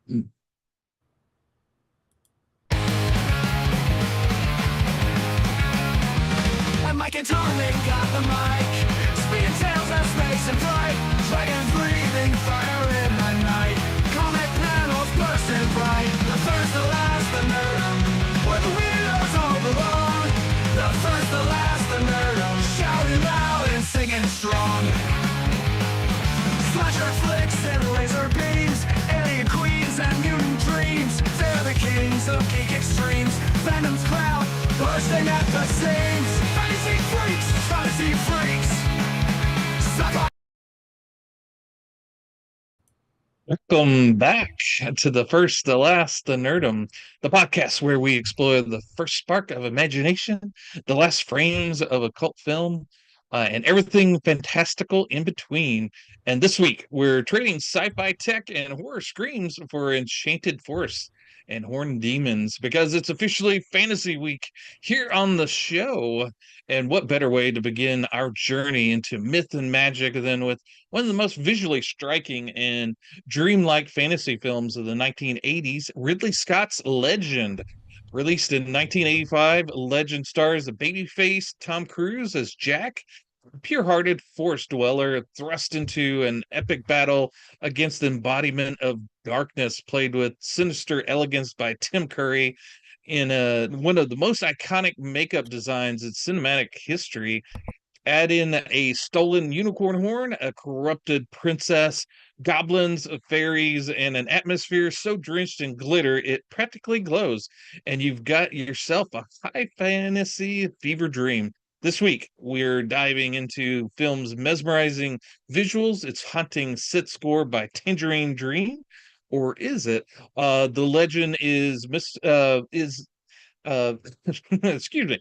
Mm. And Mike and Tommy got the mic, speeding tales of space and flight, dragons breathing fire in the night, comic panels bursting bright. The first, the last, the Nerdom, where the weirdos all belong. The first, the last, the Nerdom, shouting loud and singing strong. Slasher flicks and laser beams, alien queens and mutant dreams. They're the kings of geek extremes. Venom's crowd bursting at the seams. Fantasy freaks, fantasy freaks. Sci-fi. Welcome back to the first, the last, the Nerdom, the podcast where we explore the first spark of imagination, the last frames of a cult film, and everything fantastical in between. And this week, we're trading sci-fi tech and horror screams for enchanted forests and horned demons because it's officially fantasy week here on the show. And what better way to begin our journey into myth and magic than with one of the most visually striking and dreamlike fantasy films of the 1980s, Ridley Scott's Legend. Released in 1985, Legend stars the babyface Tom Cruise as Jack, a pure-hearted forest dweller thrust into an epic battle against the embodiment of darkness, played with sinister elegance by Tim Curry in one of the most iconic makeup designs in cinematic history. Add in a stolen unicorn horn, a corrupted princess, goblins, fairies, and an atmosphere so drenched in glitter it practically glows, and you've got yourself a high fantasy fever dream. This week, we're diving into film's mesmerizing visuals, its haunting sit score by Tangerine Dream, or is it? The legend is uh excuse me,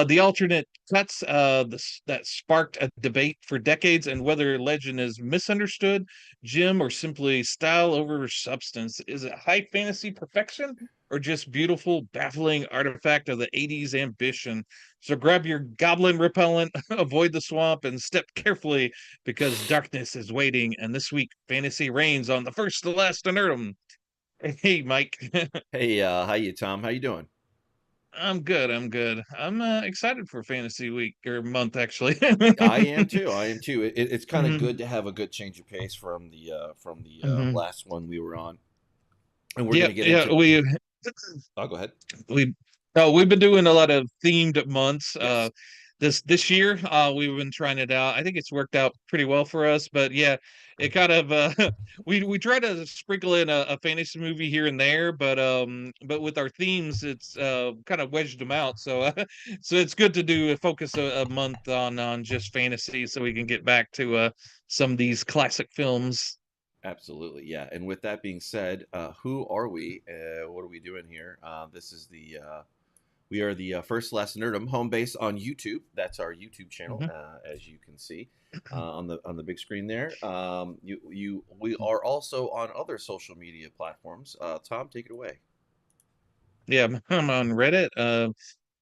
the alternate cuts that sparked a debate for decades, and whether Legend is misunderstood gem or simply style over substance. Is it high fantasy perfection or just beautiful baffling artifact of the 80s ambition? So grab your goblin repellent, avoid the swamp, and step carefully because darkness is waiting. And this week fantasy reigns on the first, the last, and Nerdom. Hey Mike. Hey, how you, Tom? How you doing? I'm good. I'm good. I'm excited for fantasy week or month actually. I am too. I am too. It's kind of Mhm, good to have a good change of pace from the mhm. last one we were on, and we're Yeah, gonna get yeah. into. We Oh, go ahead. we oh we've been doing a lot of themed months. Yes. This year, we've been trying it out. I think it's worked out pretty well for us. But yeah, it kind of we try to sprinkle in a fantasy movie here and there, but with our themes, it's kind of wedged them out. So so it's good to do focus a month on just fantasy, so we can get back to some of these classic films. Absolutely. Yeah. And with that being said, who are we? What are we doing here? This is the we are the First Last Nerdom home base on YouTube. That's our YouTube channel, Mhm. as you can see on the big screen there. We are also on other social media platforms. Tom, take it away. Yeah, I'm on Reddit.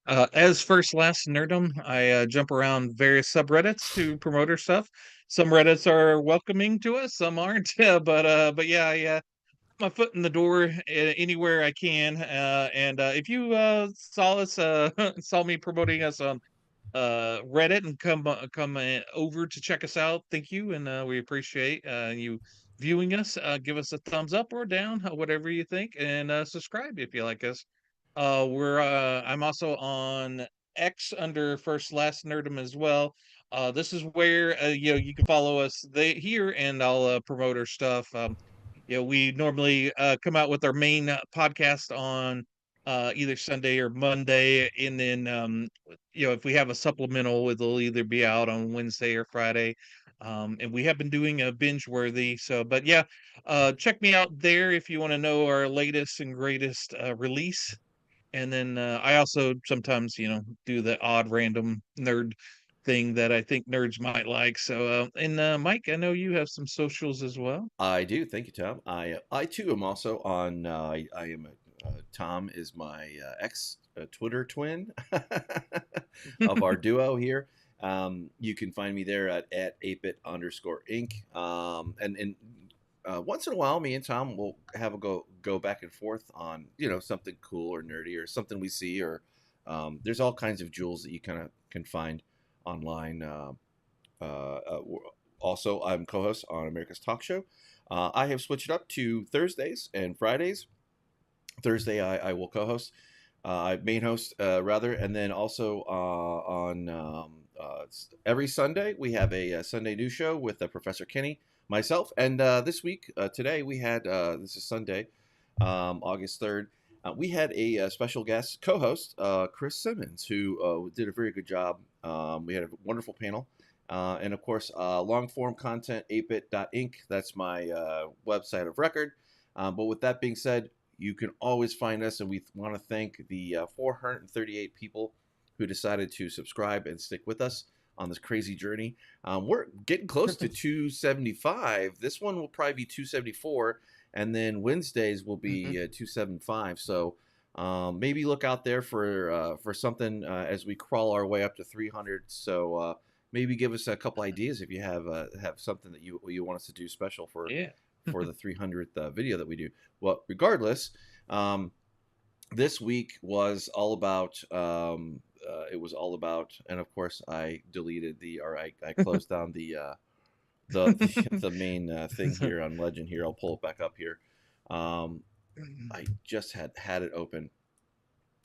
As first last nerdum, I jump around various subreddits to promote our stuff. Some Reddits are welcoming to us, some aren't. But yeah, I my foot in the door anywhere I can. And if you saw us, saw me promoting us on Reddit and come over to check us out, thank you, and we appreciate you viewing us. Give us a thumbs up or down, whatever you think, and subscribe if you like us. I'm also on X under First Last Nerdom as well. This is where you can follow us here, and I'll promote our stuff. We normally come out with our main podcast on either Sunday or Monday, and then if we have a supplemental, it'll either be out on Wednesday or Friday. And we have been doing a binge worthy. So, but yeah, check me out there if you want to know our latest and greatest release. And then I also sometimes, do the odd random nerd thing that I think nerds might like. So, and Mike, I know you have some socials as well. I do. Thank you, Tom. I too am also on. I am. Tom is my ex Twitter twin of our duo here. You can find me there at ApeIt_Ink. And once in a while, me and Tom will have a go back and forth on something cool or nerdy or something we see, or there's all kinds of jewels that you kind of can find online. Also, I'm co-host on America's Talk Show. I have switched it up to Thursdays and Fridays. Thursday, I will co-host, main host rather, and then also on every Sunday we have a Sunday news show with Professor Kenny, myself, and this week today we had this is Sunday, August 3rd. We had a special guest co-host, Chris Simmons, who did a very good job. We had a wonderful panel. And of course, long form content, ApeIt.Ink. That's my website of record. But with that being said, you can always find us, and we want to thank the 438 people who decided to subscribe and stick with us on this crazy journey. We're getting close to 275. This one will probably be 274, and then Wednesdays will be 275. So maybe look out there for something as we crawl our way up to 300. So maybe give us a couple ideas if you have something that you want us to do special for for the 300th video that we do. Well, regardless, this week was all about and of course I deleted I closed down the main thing here on Legend here. I'll pull it back up here. I just had it open.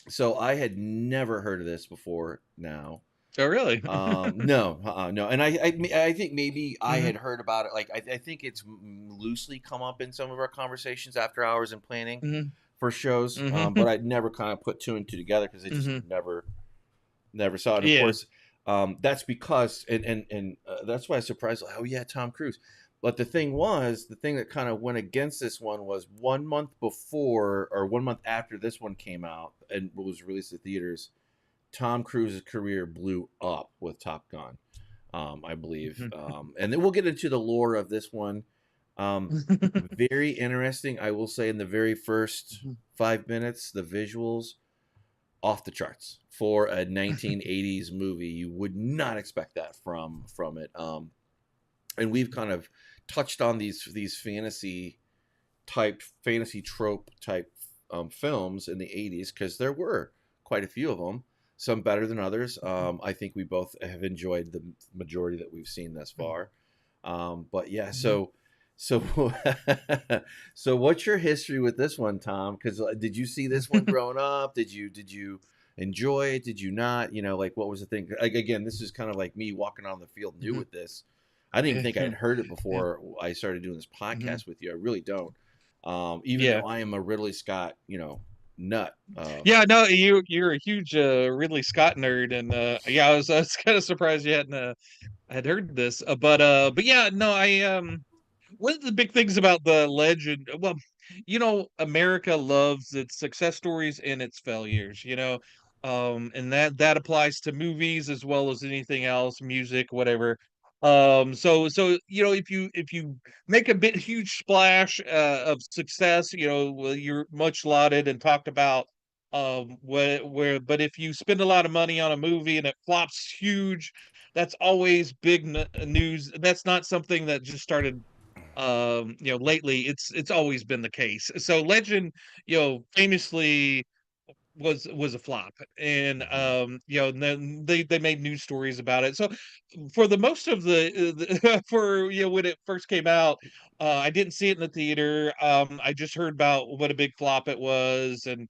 So I had never heard of this before now. Oh, really? No. And I think maybe I had heard about it. Like, I think it's loosely come up in some of our conversations after hours and planning for shows. But I'd never kind of put two and two together because I just never saw it. Of course, that's because, and that's why I was surprised. Like, oh yeah, Tom Cruise. But the thing that kind of went against this one was 1 month before or 1 month after this one came out and was released at theaters, Tom Cruise's career blew up with Top Gun, I believe. And then we'll get into the lore of this one. Very interesting. I will say in the very first 5 minutes, the visuals off the charts for a 1980s movie. You would not expect that from it. And we've kind of touched on these fantasy trope type films in the 80s because there were quite a few of them. Some better than others. I think we both have enjoyed the majority that we've seen thus far. But yeah, so what's your history with this one, Tom? Because did you see this one growing up? Did you enjoy it? Did you not? Like what was the thing? Like, again, this is kind of like me walking on the field new with this. I didn't even think I'd heard it before I started doing this podcast with you. I really don't. Even though I am a Ridley Scott, nut. No, you're a huge Ridley Scott nerd, and I was kind of surprised you hadn't had heard this, but yeah, no, one of the big things about the Legend, well, America loves its success stories and its failures, and that applies to movies as well as anything else, music, whatever. So if you make a huge splash of success, well, you're much lauded and talked about. But if you spend a lot of money on a movie and it flops huge, that's always big news. That's not something that just started lately. It's always been the case. So Legend, famously was a flop, and and then they made news stories about it. So for the most of the for when it first came out, I didn't see it in the theater. I just heard about what a big flop it was, and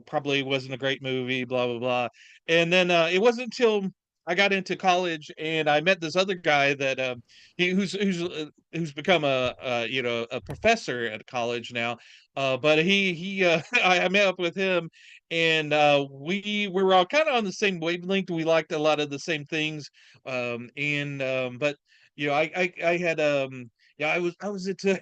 probably wasn't a great movie, blah blah blah. And then it wasn't until I got into college and I met this other guy that who's become a professor at college now. But he I met up with him, and we were all kind of on the same wavelength. We liked a lot of the same things. But I had I was into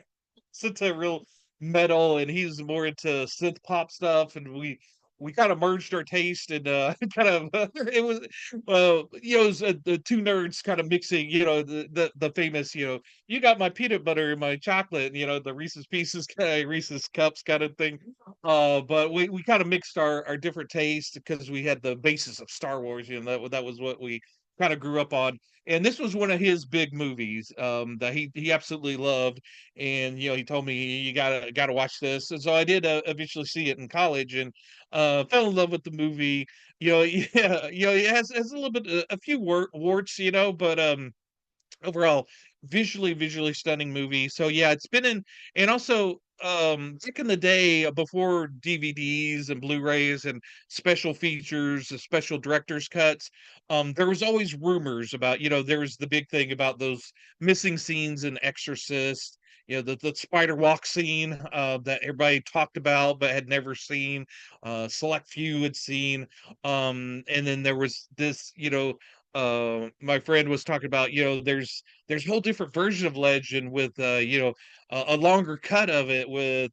real metal, and he's more into synth pop stuff, and we kind of merged our taste, and kind of it was it was the two nerds kind of mixing, the famous, you got my peanut butter and my chocolate, the Reese's Pieces kind of Reese's Cups kind of thing. But we kind of mixed our different tastes because we had the basis of Star Wars, that was what we kind of grew up on. And this was one of his big movies that he absolutely loved. And he told me you gotta watch this. And so I did eventually see it in college, and fell in love with the movie. Yeah, it has a little bit a few warts, but overall visually stunning movie. So yeah, it's been in. And also back in the day, before DVDs and Blu-rays and special features, special director's cuts, there was always rumors about, there was the big thing about those missing scenes in Exorcist, the spider walk scene that everybody talked about but had never seen, select few had seen. And then there was this, my friend was talking about, there's a whole different version of Legend with a longer cut of it with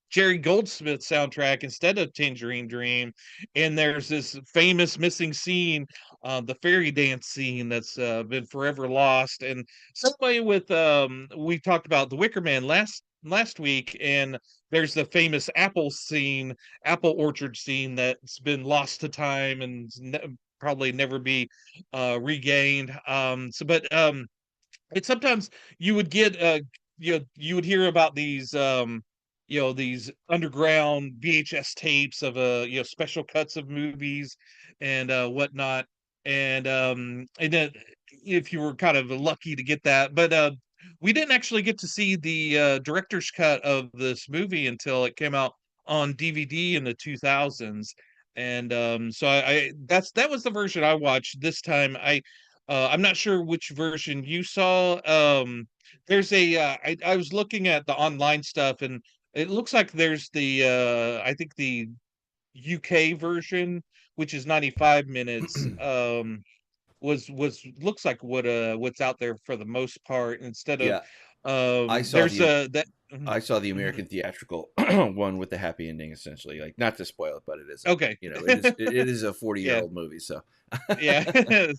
Jerry Goldsmith soundtrack instead of Tangerine Dream. And there's this famous missing scene, the fairy dance scene that's been forever lost. And somebody with we talked about the Wicker Man last week, and there's the famous apple orchard scene that's been lost to time and probably never be regained. But it's sometimes you would get you would hear about these underground VHS tapes of special cuts of movies and whatnot. And then if you were kind of lucky to get that. But we didn't actually get to see the director's cut of this movie until it came out on DVD in the 2000s. And so that was the version I watched this time. I'm not sure which version you saw. There's I was looking at the online stuff, and it looks like there's the I think the UK version, which is 95 minutes. Was looks like what's out there for the most part, instead of Yeah, I saw there's the that. I saw the Mhm. American theatrical one with the happy ending, essentially. Like, not to spoil it, but it is Okay. it is a 40-year Yeah. old movie. So Yeah.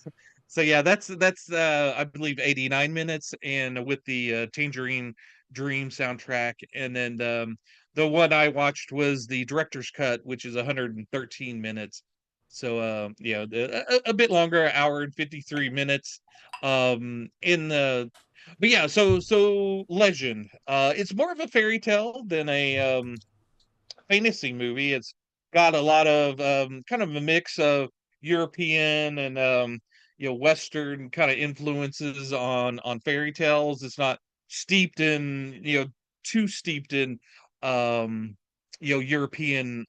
So yeah, that's I believe 89 minutes, and with the Tangerine Dream soundtrack. And then the one I watched was the director's cut, which is 113 minutes. So yeah, a bit longer, hour and 53 minutes. In the But yeah, so Legend. It's more of a fairy tale than a fantasy movie. It's got a lot of kind of a mix of European and Western kind of influences on fairy tales. It's not steeped in too steeped in um, European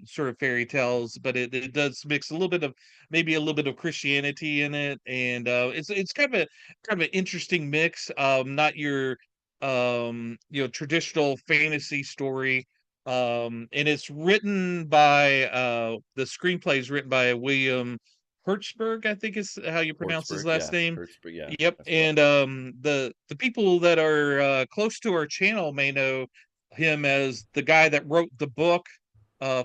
sort of fairy tales, but it does mix a little bit of maybe a little bit of Christianity in it. And it's kind of an interesting mix. Not your traditional fantasy story. And it's written by the screenplay is written by William Hertzberg, I think is how you pronounce his Hortzberg, last yeah, name. Hertzberg, yeah, Yep. that's correct. And the people that are close to our channel may know him as the guy that wrote the book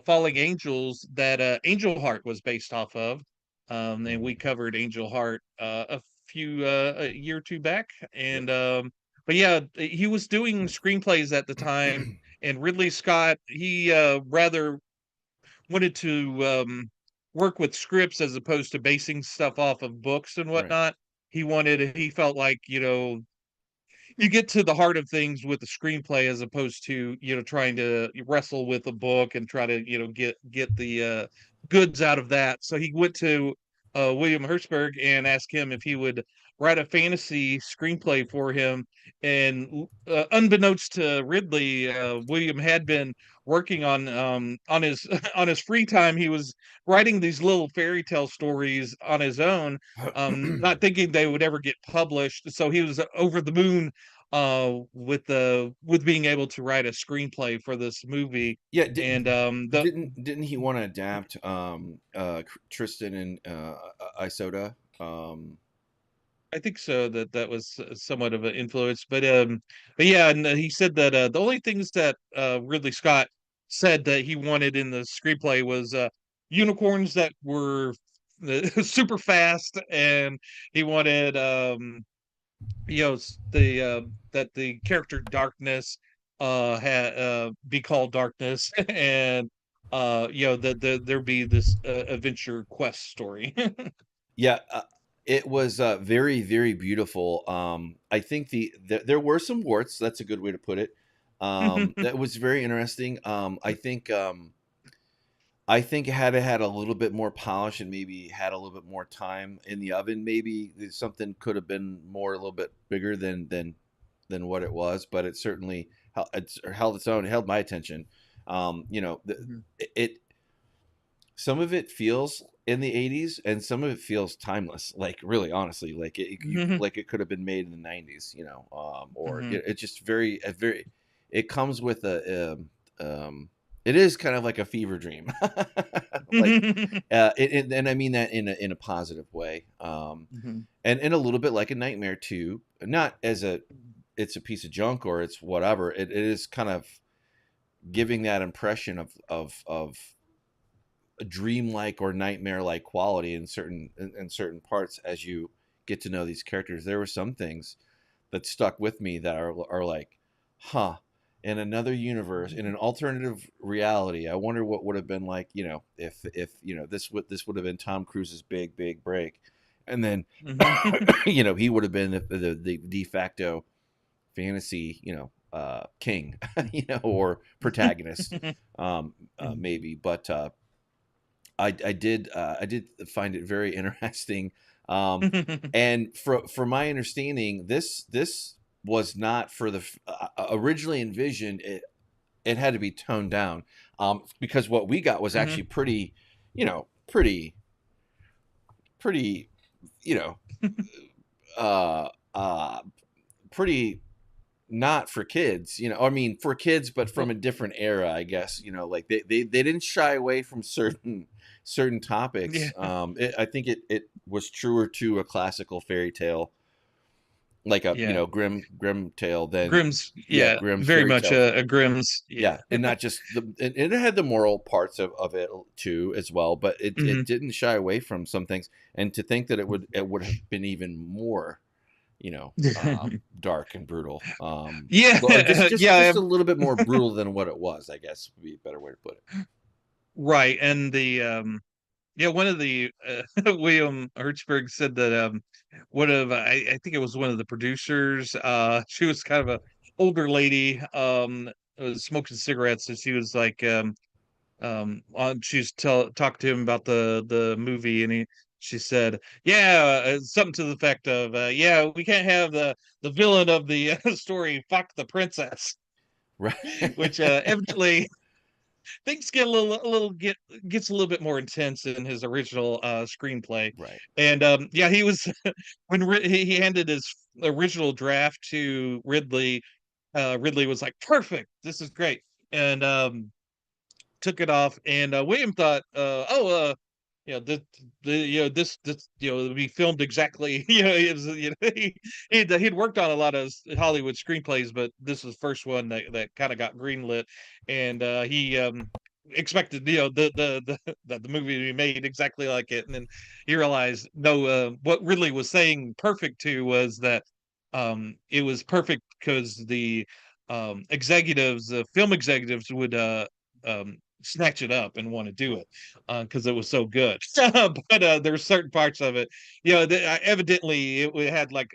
Falling Angels that Angel Heart was based off of. And we covered Angel Heart a year or two back. Yep. And but yeah, he was doing screenplays at the time. And Ridley Scott, he rather wanted to work with scripts as opposed to basing stuff off of books and Right. whatnot. He felt like, you get to the heart of things with the screenplay as opposed to, trying to wrestle with a book and try to, get the goods out of that. So he went to William Hertzberg and asked him if he would write a fantasy screenplay for him. And unbeknownst to Ridley, William had been working on his on his free time. He was writing these little fairy tale stories on his own, not thinking they would ever get published. So he was over the moon with being able to write a screenplay for this movie. Yeah, And the didn't he want to adapt Tristan and Isoda? I think so, that was somewhat of an influence. But yeah, and he said that the only things that Ridley Scott said that he wanted in the screenplay was unicorns that were super fast. And he wanted the that the character Darkness be called Darkness. And that there be this adventure quest story. Yeah, It was very, very beautiful. I think there were some warts. That's a good way to put it. That was very interesting. I think had it had a little bit more polish and maybe had a little bit more time in the oven, maybe something could have been more a little bit bigger than what it was. But it certainly held its own, it held my attention. Mhm. It some of it feels in the 80s and some of it feels timeless, like really honestly, like Mhm. like it could have been made in the 90s, or Mhm. it's just very it comes with it is kind of like a fever dream. Like and I mean that in a positive way, Mhm. and a little bit like a nightmare too, not as it's a piece of junk or it's whatever. It is kind of giving that impression of a dreamlike or nightmare-like quality in certain parts as you get to know these characters. There were some things that stuck with me that are like, huh, in another universe, in an alternative reality, I wonder what would have been like, if this would have been Tom Cruise's big break, and then Mhm. he would have been the de facto fantasy, king, or protagonist, maybe, but I did find it very interesting, and for my understanding, this was not for originally envisioned. It had to be toned down, because what we got was actually Mhm. pretty, pretty, you know, uh, uh, pretty not for kids, I mean for kids, but from Well, a different era, I guess, like they didn't shy away from certain yeah. topics. I think it was truer to a classical fairy tale, like a Yeah. grim tale than, Grimm's, yeah, yeah, Grimm's very fairy much tales. a Grimm's, Yeah, yeah. and not just and it had the moral parts of it too as well, but it Mhm. didn't shy away from some things, and to think that it would have been even more, dark and brutal, or Yeah, yeah, just a little bit more brutal than what it was, I guess would be a better way to put it. right, and yeah, one of the William Hertzberg said that one of I think it was one of the producers. She was kind of a older lady, was smoking cigarettes, and she was like, she's talked to him about the movie, and she said, yeah, something to the effect of, yeah, we can't have the villain of the story fuck the princess, Right. which eventually things get gets a little bit more intense in his original screenplay. Right. And yeah, he was when he handed his original draft to Ridley. Ridley was like, perfect, this is great, and took it off. And William thought, this would be filmed exactly. He'd worked on a lot of Hollywood screenplays, but this was the first one that kind of got greenlit. And he expected, that the movie to be made exactly like it. And then he realized, no, what Ridley was saying perfect to was that it was perfect because the executives, film executives would snatch it up and want to do it because it was so good. But there's certain parts of it, evidently it had like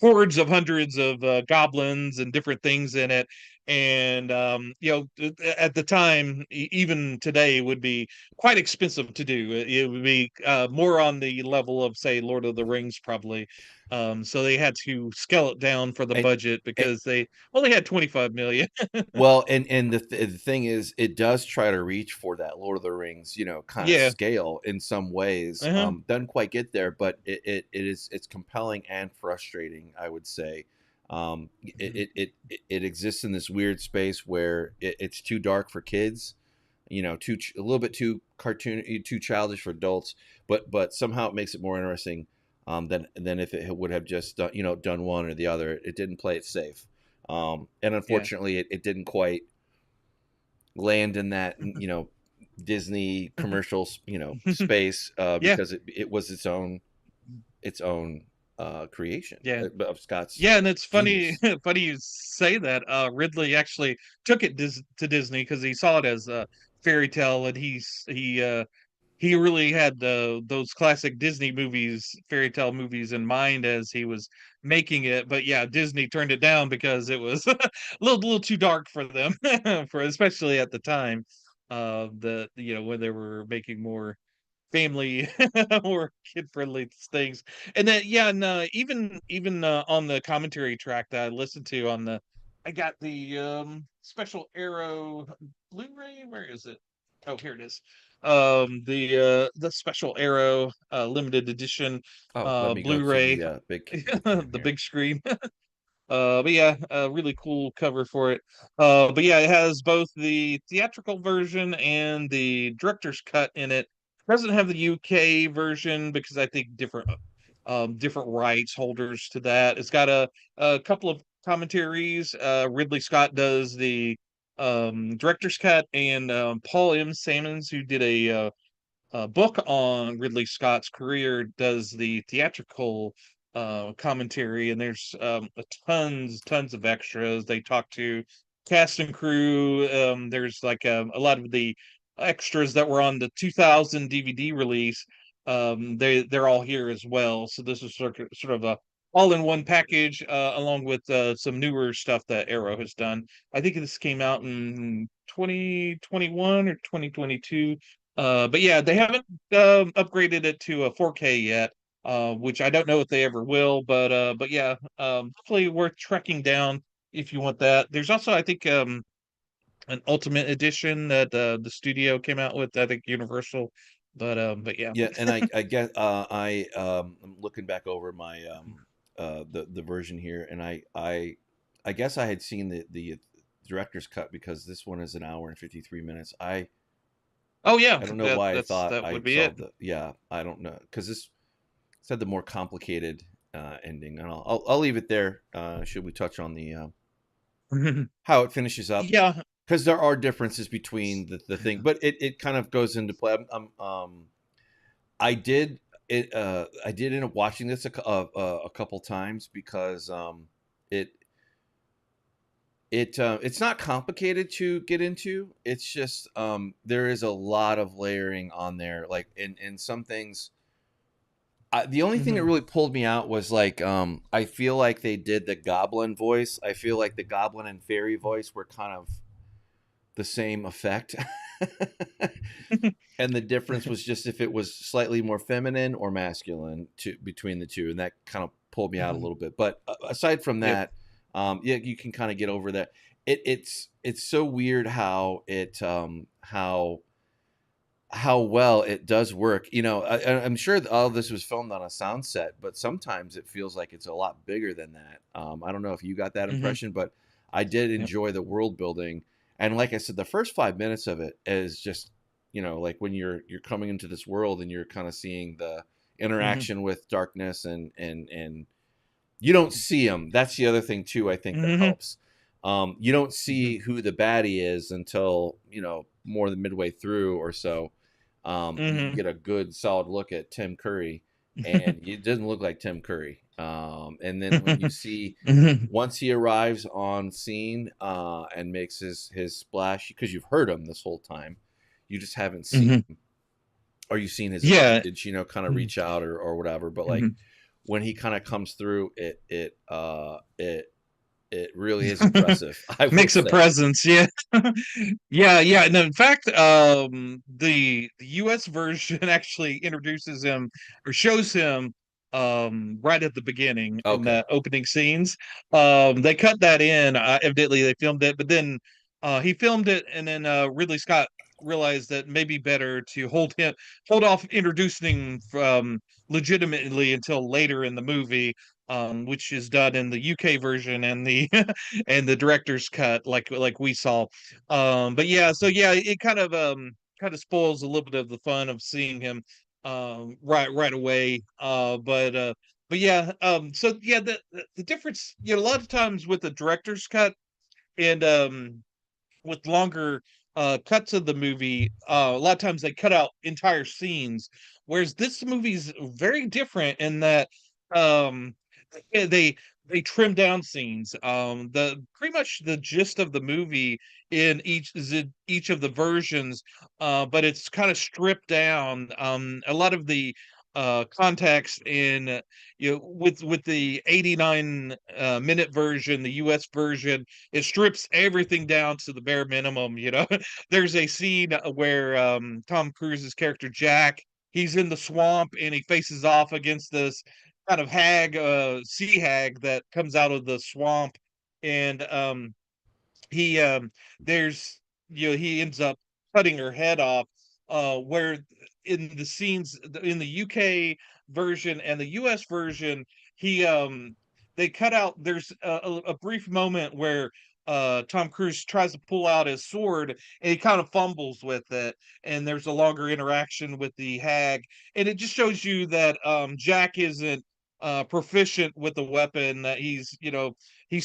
hordes of hundreds of goblins and different things in it. And at the time, even today, would be quite expensive to do. It would be more on the level of, say, Lord of the Rings, probably. So they had to scale it down for the and, budget and because they only had 25 million. well, and the thing is, it does try to reach for that Lord of the Rings, kind of Yeah. scale in some ways. Uh-huh. Doesn't quite get there, but it's compelling and frustrating, I would say. Mhm. It exists in this weird space where it's too dark for kids, a little bit too cartoon, too childish for adults, but somehow it makes it more interesting, than if it would have just done one or the other. It didn't play it safe, and Yeah. unfortunately, it didn't quite land in that Disney commercial space, Yeah. because it was its own creation, Yeah. of Scott's Yeah, and it's funny genius. funny you say that. Ridley actually took it to Disney because he saw it as a fairy tale, and he he really had those classic Disney movies, fairy tale movies in mind as he was making it. But yeah, Disney turned it down because it was a little too dark for them, for especially at the time, when they were making more family or kid friendly things. And then yeah, and even on the commentary track that I listened to on the, I got the special Arrow Blu-ray. Where is it? Oh, here it is. The special Arrow limited edition Oh, let me go to Blu-ray, the big cam the here. big screen. But yeah, a really cool cover for it. But yeah, it has both the theatrical version and the director's cut in it. Doesn't have the UK version because I think different rights holders to that. It's got a couple of commentaries. Ridley Scott does the director's cut, and Paul M. Salmons, who did a book on Ridley Scott's career, does the theatrical commentary, and there's tons of extras. They talk to cast and crew. There's like a lot of the extras that were on the 2000 DVD release. They're all here as well. So this is sort of a all in one package, along with some newer stuff that Arrow has done. I think this came out in 2021 or 2022. But yeah, they haven't upgraded it to a 4K yet, which I don't know if they ever will. But yeah, hopefully worth tracking down if you want that. There's also, I think, an Ultimate Edition that the studio came out with. I think Universal, but yeah. Yeah, and I guess I'm looking back over my the version here, and I guess I had seen the director's cut because this one is an hour and 53 minutes. Oh yeah, I don't know why I thought that I would be saw it. yeah, I don't know, because this said the more complicated ending, and I'll leave it there. Should we touch on the how it finishes up? Yeah. Because there are differences between the thing, but it kind of goes into play. I did I did end up watching this a couple times because it it's not complicated to get into. It's just there is a lot of layering on there. Like in some things, the only thing that Mhm. really pulled me out was like I feel like they did the Goblin voice. I feel like the Goblin and Fairy voice were kind of the same effect. And the difference was just if it was slightly more feminine or masculine between the two, and that kind of pulled me out a Mhm. little bit. But aside from Yep. that, yeah, you can kind of get over that. It's so weird how how well it does work. You know, I'm sure all of this was filmed on a sound set, but sometimes it feels like it's a lot bigger than that. I don't know if you got that Mhm. impression, but I did Yep. enjoy the world building. And like I said, the first 5 minutes of it is just, like when you're coming into this world and you're kind of seeing the Mhm. interaction with darkness and you don't see them. That's the other thing too. I think that Mhm. helps. You don't Mhm. see who the baddie is until more than midway through or so. You Mhm. get a good solid look at Tim Curry, and it doesn't look like Tim Curry. And then when you see Mhm. once he arrives on scene and makes his splash, because you've heard him this whole time, you just haven't seen Mhm. him, or you've seen his Yeah. appendage, kind of Mhm. reach out or whatever. But like Mhm. when he kind of comes through, it really is impressive. I will Makes a say. presence, yeah. Yeah. No, in fact, the US version actually introduces him or shows him right at the beginning in Okay. the opening scenes. They cut that in, evidently they filmed it, but then he filmed it, and then Ridley Scott realized that maybe better to hold off introducing him legitimately until later in the movie, which is done in the UK version and the and the director's cut, like we saw. But yeah, so yeah, it kind of spoils a little bit of the fun of seeing him right away. But yeah, so yeah, the difference, a lot of times with the director's cut and with longer cuts of the movie, a lot of times they cut out entire scenes, whereas this movie's very different in that um they they trim down scenes. The pretty much the gist of the movie in each of the versions, but it's kind of stripped down. A lot of the context in with the 89 minute version, the US version, it strips everything down to the bare minimum. There's a scene where Tom Cruise's character Jack, he's in the swamp and he faces off against this kind of sea hag that comes out of the swamp, and he there's he ends up cutting her head off. Where in the scenes in the UK version and the US version, he they cut out. There's a brief moment where Tom Cruise tries to pull out his sword and he kind of fumbles with it, and there's a longer interaction with the hag, and it just shows you that Jack isn't proficient with the weapon. That he's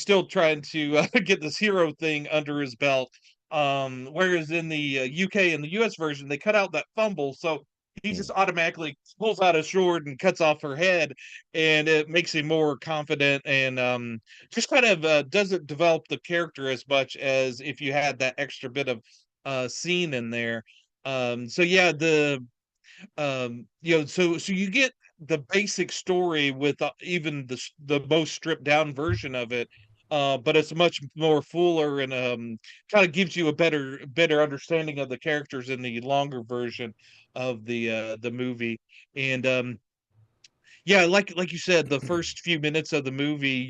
still trying to get this hero thing under his belt. Whereas in the UK and the US version, they cut out that fumble, so he just automatically pulls out his sword and cuts off her head, and it makes him more confident, and just kind of doesn't develop the character as much as if you had that extra bit of scene in there. So yeah, so you get the basic story with even the most stripped down version of it, but it's much more fuller, and kind of gives you a better understanding of the characters in the longer version of the movie. And yeah, like you said, the first few minutes of the movie,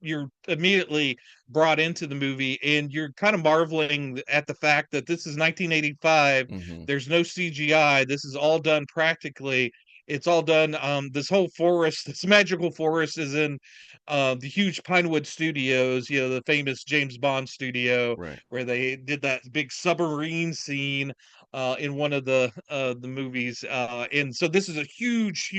you're immediately brought into the movie, and you're kind of marveling at the fact that this is 1985. Mm-hmm. There's no CGI. This is all done practically. It's all done. This whole forest, this magical forest, is in the huge Pinewood Studios. The famous James Bond studio Right. where they did that big submarine scene in one of the movies. And so this is a huge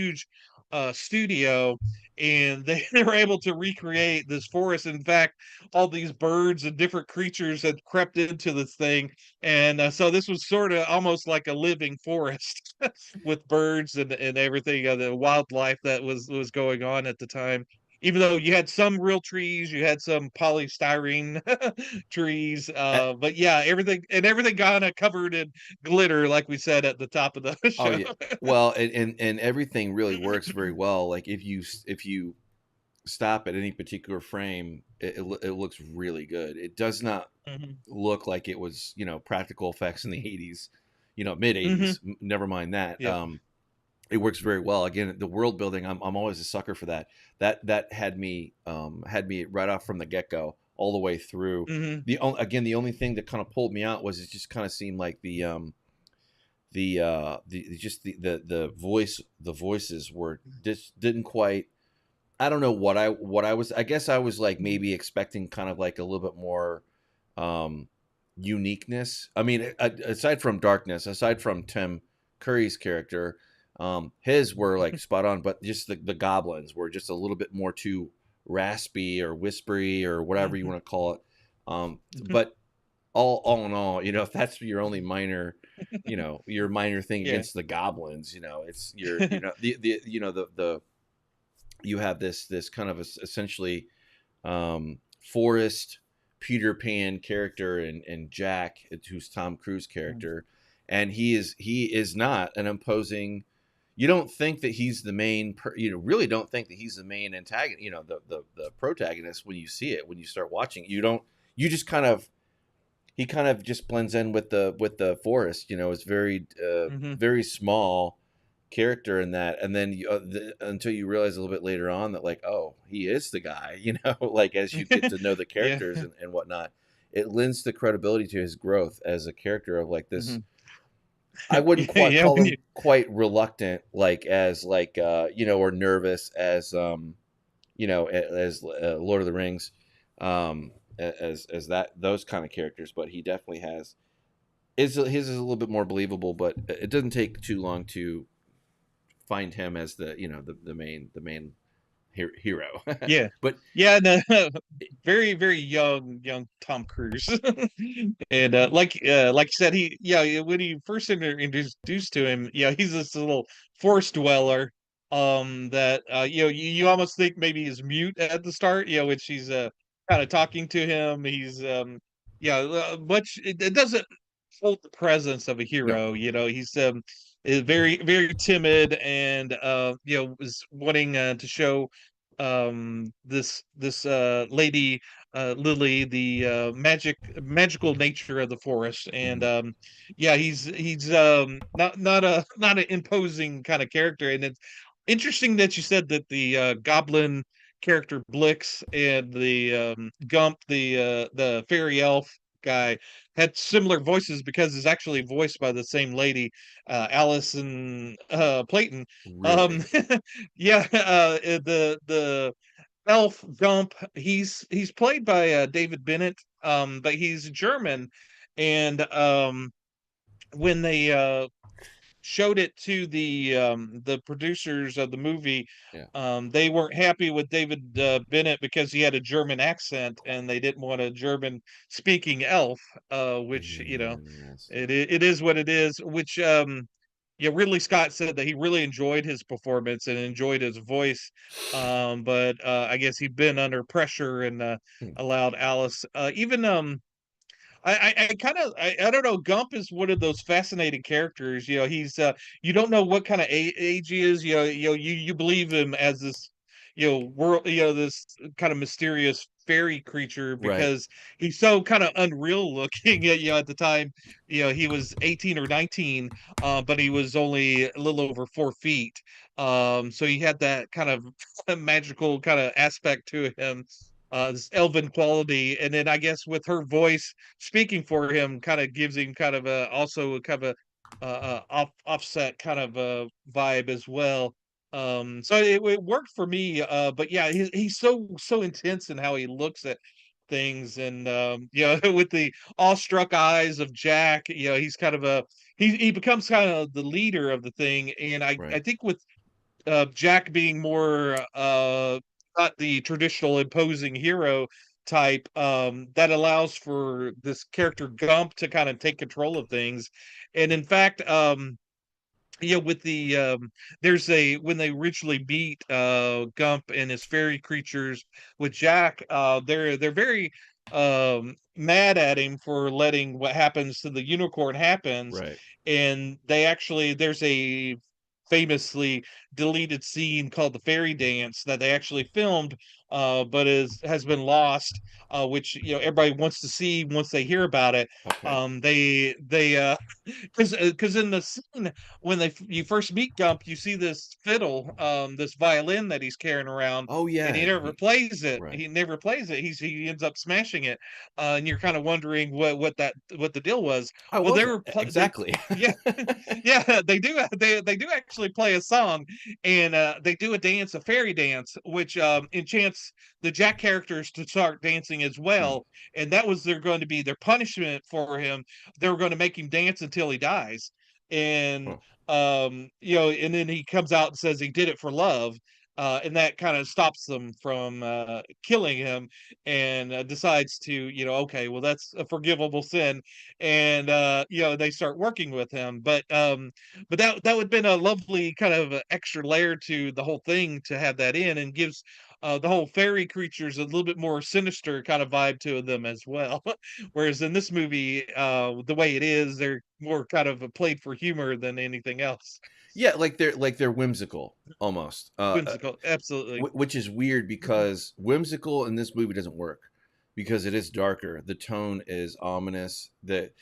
studio, and they were able to recreate this forest. In fact, all these birds and different creatures had crept into this thing, and so this was sort of almost like a living forest with birds and everything, the wildlife that was going on at the time. Even though you had some real trees, you had some polystyrene trees, but yeah, everything kind of covered in glitter, like we said at the top of the Oh show. yeah. Well, and everything really works very well. Like if you stop at any particular frame, it looks really good. It does not Mhm. look like it was practical effects in the 80s, mid Mhm. 80s. Never mind that. Yeah. It works very well. Again, the world building, I'm always a sucker for that. That had me right off from the get go all the way through. Mhm. The only thing that kind of pulled me out was it just kind of seemed like the voices were just didn't quite. I don't know what I was. I guess I was like maybe expecting kind of like a little bit more uniqueness. I mean, aside from darkness, aside from Tim Curry's character, his were like spot on, but just the goblins were just a little bit more too raspy or whispery or whatever you Mhm. want to call it. Mhm. But all in all, if that's your only minor, your minor thing Yeah. against the goblins, it's your, the you have this kind of essentially forest Peter Pan character and Jack, who's Tom Cruise Mhm. character, and he is not an imposing. You don't think that he's the main. Really don't think that he's the main antagonist. The protagonist when you see it, when you start watching, you don't. You just kind of he kind of just blends in with the forest. It's Mhm. very small character in that, and then until you realize a little bit later on that like, oh, he is the guy. Like as you get to know the Yeah. characters and whatnot, it lends the credibility to his growth as a character of like this. Mhm. I wouldn't Yeah, quite yeah, call when you him quite reluctant, like as like or nervous as as Lord of the Rings, as that those kind of characters, but he definitely has his is a little bit more believable, but it doesn't take too long to find him as the main hero. yeah. But Yeah, no, very young Tom Cruise. And like you said, when he first introduced to him, he's this little forest dweller, that you almost think maybe he's mute at the start, when she's kind of talking to him. He's much it doesn't hold the presence of a No. hero. He's is very very timid, and was wanting to show this lady, Lily, the magical nature of the forest. And Mhm. yeah, he's not not an imposing kind of character. And it's interesting that you said that the goblin character Blix and the Gump, the fairy elf guy, had similar voices, because it's actually voiced by the same lady, Allison Playten. Really? Um, yeah, the elf Gump, he's played by David Bennett, but he's German. And when they showed it to the producers of the movie, Yeah. they weren't happy with David Bennett, because he had a German accent, and they didn't want a German speaking elf, which Yes. it is what it is. Which yeah, Ridley Scott said that he really enjoyed his performance and enjoyed his voice, but I guess he'd been under pressure, and Hmm. allowed Alice, even I kind of I don't know. Gump is one of those fascinating characters. He's you don't know what kind of age he is. You believe him as this world, this kind of mysterious fairy creature, Right. because he's so kind of unreal looking. At the time, he was 18 or 19, but he was only a little over 4 feet. So he had that kind of magical kind of aspect to him. This elven quality, and then I guess with her voice speaking for him, kind of gives him kind of a also kind of a offset kind of a vibe as well. So it worked for me. But yeah, he's so intense in how he looks at things. And with the awestruck eyes of Jack, he's kind of he becomes kind of the leader of the thing. And I Right. think with Jack being more not the traditional imposing hero type, that allows for this character Gump to kind of take control of things. And in fact, with the there's a when they originally meet Gump and his fairy creatures with Jack, they're very mad at him for letting what happens to the unicorn happens. Right. And they actually there's a famously deleted scene called the fairy dance that they actually filmed, but has been lost, which everybody wants to see once they hear about it. Okay. They because in the scene when you first meet Gump, you see this fiddle, this violin that he's carrying around, Oh and he yeah. never plays it. Right. He never plays it. He ends up smashing it, and you're kind of wondering what the deal was. I Well, was they exactly. yeah yeah, they do actually play a song, and they do a dance, a fairy dance, which enchants the Jack characters to start dancing as Hmm. well. And that was going to be their punishment for him. They were going to make him dance until he dies. And Huh. and then he comes out and says he did it for love. And that kind of stops them from killing him, and decides to, okay, well, that's a forgivable sin. And they start working with him. But that would have been a lovely kind of extra layer to the whole thing, to have that in, and gives the whole fairy creatures a little bit more sinister kind of vibe to them as well. Whereas in this movie, the way it is, they're more kind of played for humor than anything else. Yeah, like they're whimsical almost. Whimsical, absolutely. Which is weird because whimsical in this movie doesn't work because it is darker. The tone is ominous. That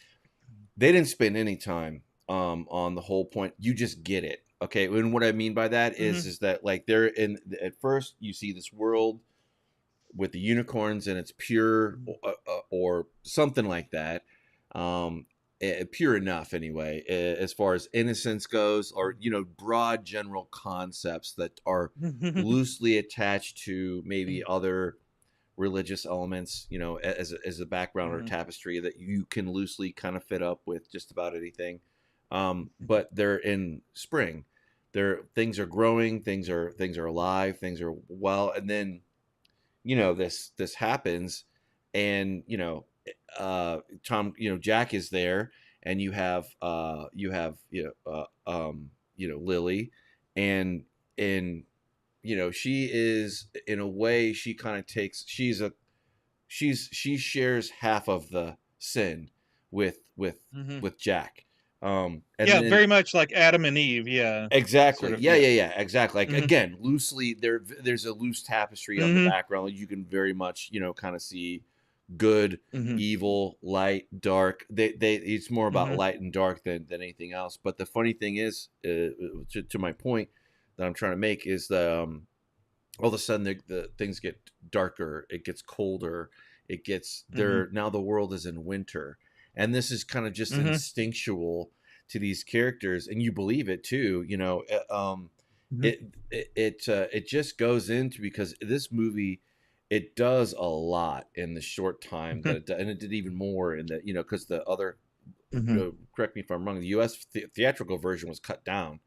they didn't spend any time on the whole point. You just get it. Okay, and what I mean by that Hmm. is that like they're in at first you see this world with the unicorns and it's pure or something like that. Um, Pure enough anyway, as far as innocence goes, or broad general concepts that are loosely attached to maybe other religious elements, as a background or tapestry that you can loosely kind of fit up with just about anything. But they're in spring. Things are growing, things are alive, things are well, and then this happens, and Tom, Jack is there, and you have Lily, and and she is, in a way, she kind of takes she shares half of the sin with Mhm. Jack. And Yeah, then very much like Adam and Eve, yeah. Sort exactly, of, yeah, yeah. yeah, yeah, exactly. Like, Mhm. again, loosely, there's a loose tapestry on the Mhm. background. You can very much, kind of see good, Mhm. evil, light, dark. They it's more about Mhm. light and dark than anything else. But the funny thing is, to my point that I'm trying to make, is the all of a sudden the things get darker, it gets colder, it gets Mhm. there now, the world is in winter, and this is kind of just Mhm. instinctual to these characters, and you believe it too. Mhm. It just goes into, because this movie, it does a lot in the short time that Mhm. and it did even more in the, because the other, Mhm. correct me if I'm wrong, the US theatrical version was cut down,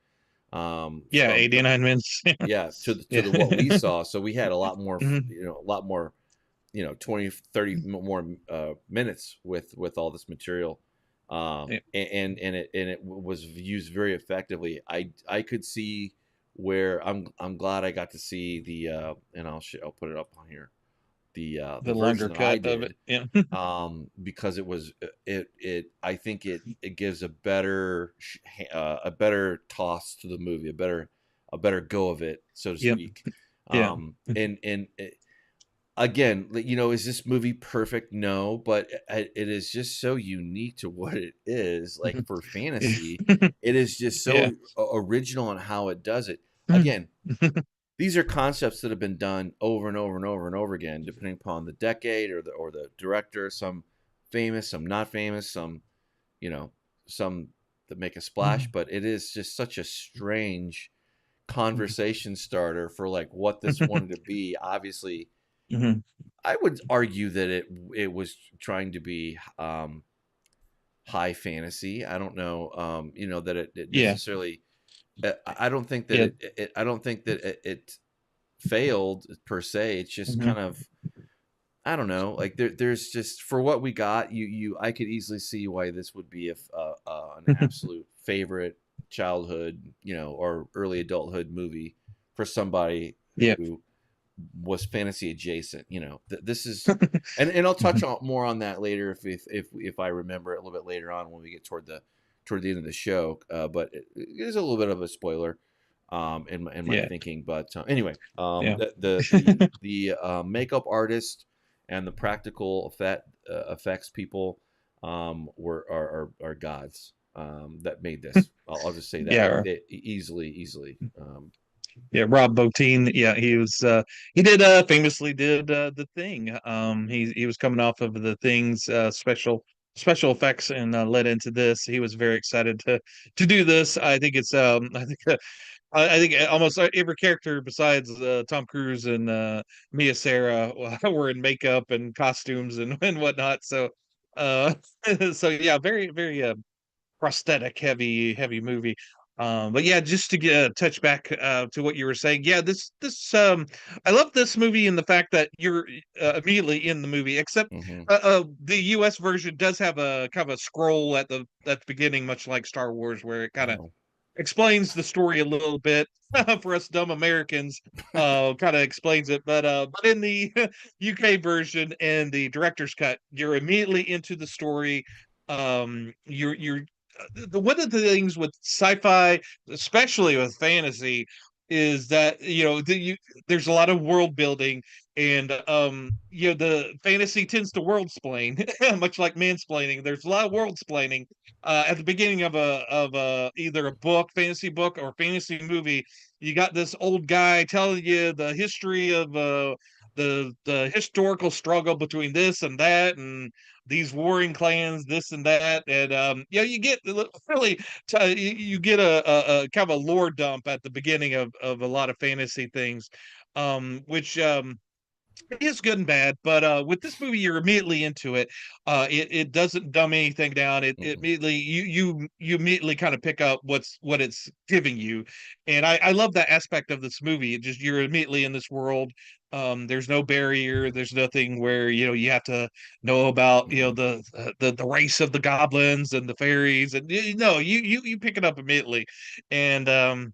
Yeah, from 89 minutes. yeah, to Yeah. the what we saw. So we had a lot more, Mhm. a lot more, 20, 30 more minutes with all this material. Yeah. And it was used very effectively. I could see where I'm glad I got to see the and I'll put it up on here, the The longer version that I cut of it. did, Yeah. because it was, I think it gives a better a better toss to the movie, a better go of it, so to Yep. speak. Yeah. And again, is this movie perfect? No, but it is just so unique to what it is. Like, Mhm. for Yeah. fantasy, it is just Yeah. so original in how it does it. Again, these are concepts that have been done over and over and over and over again, depending upon the decade or the director. Some famous, some not famous, you know, some that make a splash. Mhm. But it is just such a strange Mhm. conversation starter for, like, what this wanted to be. Obviously, Mhm. I would argue that it was trying to be high fantasy. I don't know, that it Yeah. necessarily. I don't think that Yeah. I don't think that it failed per se. It's just Mhm. kind of, I don't know. Like, there's just, for what we got, I could easily see why this would be an absolute favorite childhood, or early adulthood movie for somebody Yeah. who was fantasy adjacent. This is, and I'll touch Mhm. on more on that later, if I remember it a little bit later on when we get toward the end of the show. But it is a little bit of a spoiler, in my Yeah. thinking. But anyway, Yeah. the makeup artist and the practical effects people, are gods, that made this. I'll just say that, like, Yeah. they easily. Yeah, Rob Bottin. Yeah, he did famously did the Thing. He was coming off of the Thing's special effects and led into this. He was very excited to do this. I think it's I think almost every character besides Tom Cruise and Sara were in makeup and costumes and whatnot. So uh so yeah, very prosthetic heavy movie. But yeah, just to get touch back to what you were saying. Yeah, this I love this movie in the fact that you're immediately in the movie, except Mhm. the US version does have a kind of a scroll at the beginning, much like Star Wars, where it kind of Oh. explains the story a little bit for us dumb Americans. Kind of explains it, but in the UK version and the director's cut, you're immediately into the story. You're the one of the things with sci-fi, especially with fantasy, is that there's a lot of world building, and the fantasy tends to world splain, much like mansplaining. There's a lot of world splaining at the beginning of a either a book, fantasy book, or fantasy movie. You got this old guy telling you the history of the historical struggle between this and that, and these warring clans, this and that, and you get really you get a kind of a lore dump at the beginning of a lot of fantasy things, which it is good and bad, but with this movie, you're immediately into it. It doesn't dumb anything down. It Mhm. immediately you immediately kind of pick up what it's giving you, and I love that aspect of this movie. It just you're immediately in this world. There's no barrier. There's nothing where you have to know about Mhm. the race of the goblins and the fairies, and no, you pick it up immediately, and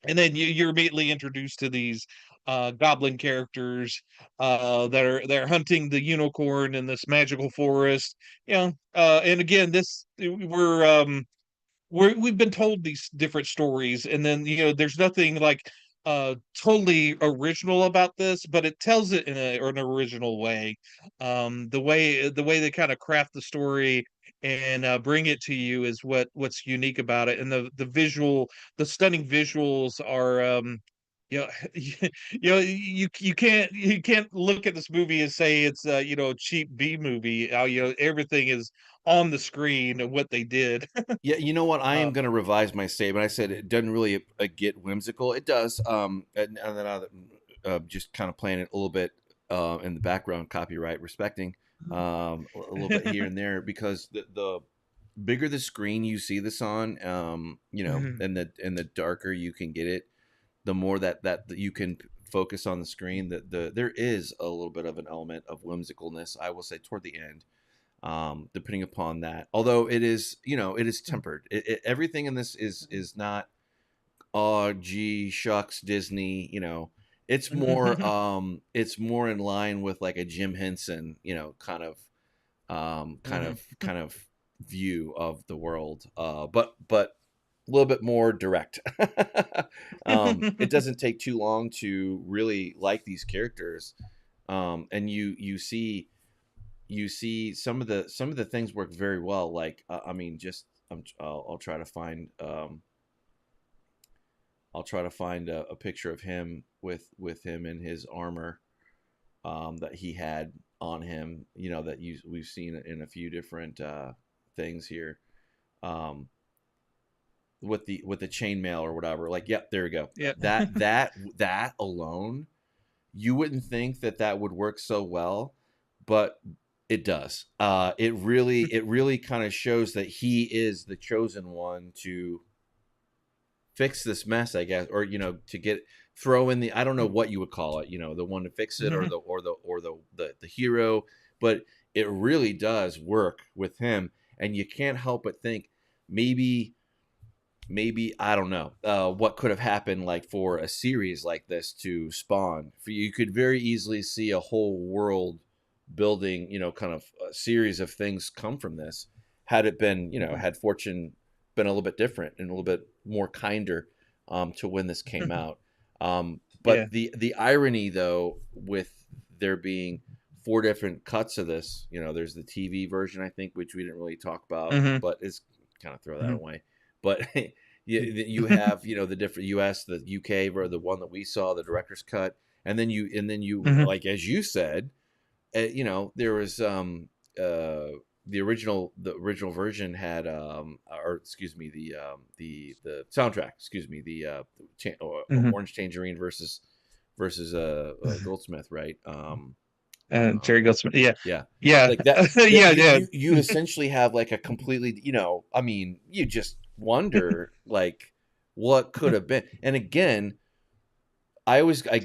and then you're immediately introduced to these goblin characters that are hunting the unicorn in this magical forest. And again, this we've been told these different stories, and then there's nothing like totally original about this, but it tells it in an original way. The way they kind of craft the story and bring it to you is what's unique about it. And the stunning visuals are you know you can't look at this movie and say it's a cheap B movie. Everything is on the screen and what they did. Yeah, you know what? I am uh, going to revise my statement. I said it doesn't really get whimsical. It does. And then just kind of playing it a little bit in the background, copyright respecting a little bit here and there, because the bigger the screen you see this on, Mhm. and the darker you can get it, the more that you can focus on the screen. There is a little bit of an element of whimsicalness, I will say, toward the end, depending upon that. Although it is tempered. Everything in this is not, oh gee shucks Disney. It's more in line with like a Jim Henson, kind of view of the world. But a little bit more direct. It doesn't take too long to really like these characters, and you see some of the things work very well. Like I mean, just I'll try to find a picture of him with him in his armor, that he had on him. We've seen in a few different things here, um, with the chainmail or whatever. Like, yep, there we go. Yeah. That alone, you wouldn't think that would work so well, but it does. It really kind of shows that he is the chosen one to fix this mess, I guess, or to throw in the, I don't know what you would call it, the one to fix it, or the hero, but it really does work with him, and you can't help but think maybe I don't know what could have happened, like for a series like this to spawn. You could very easily see a whole world building, kind of a series of things come from this, had it been, had fortune been a little bit different and a little bit more kinder, to when this came out. Yeah. But the irony, though, with there being 4 different cuts of this, there's the TV version, I think, which we didn't really talk about, Mhm. but it's kind of throw that Mhm. away. But you have, the different US, the UK, or the one that we saw, the director's cut, and then you Mhm. like, as you said, there was the original version had, or excuse me, the soundtrack, excuse me, Mhm. Orange Tangerine versus Goldsmith, right? Jerry Goldsmith. Yeah. Yeah, Yeah. like that. Yeah. Yeah. You essentially have like a completely, I mean, you just wonder like what could have been. And again, I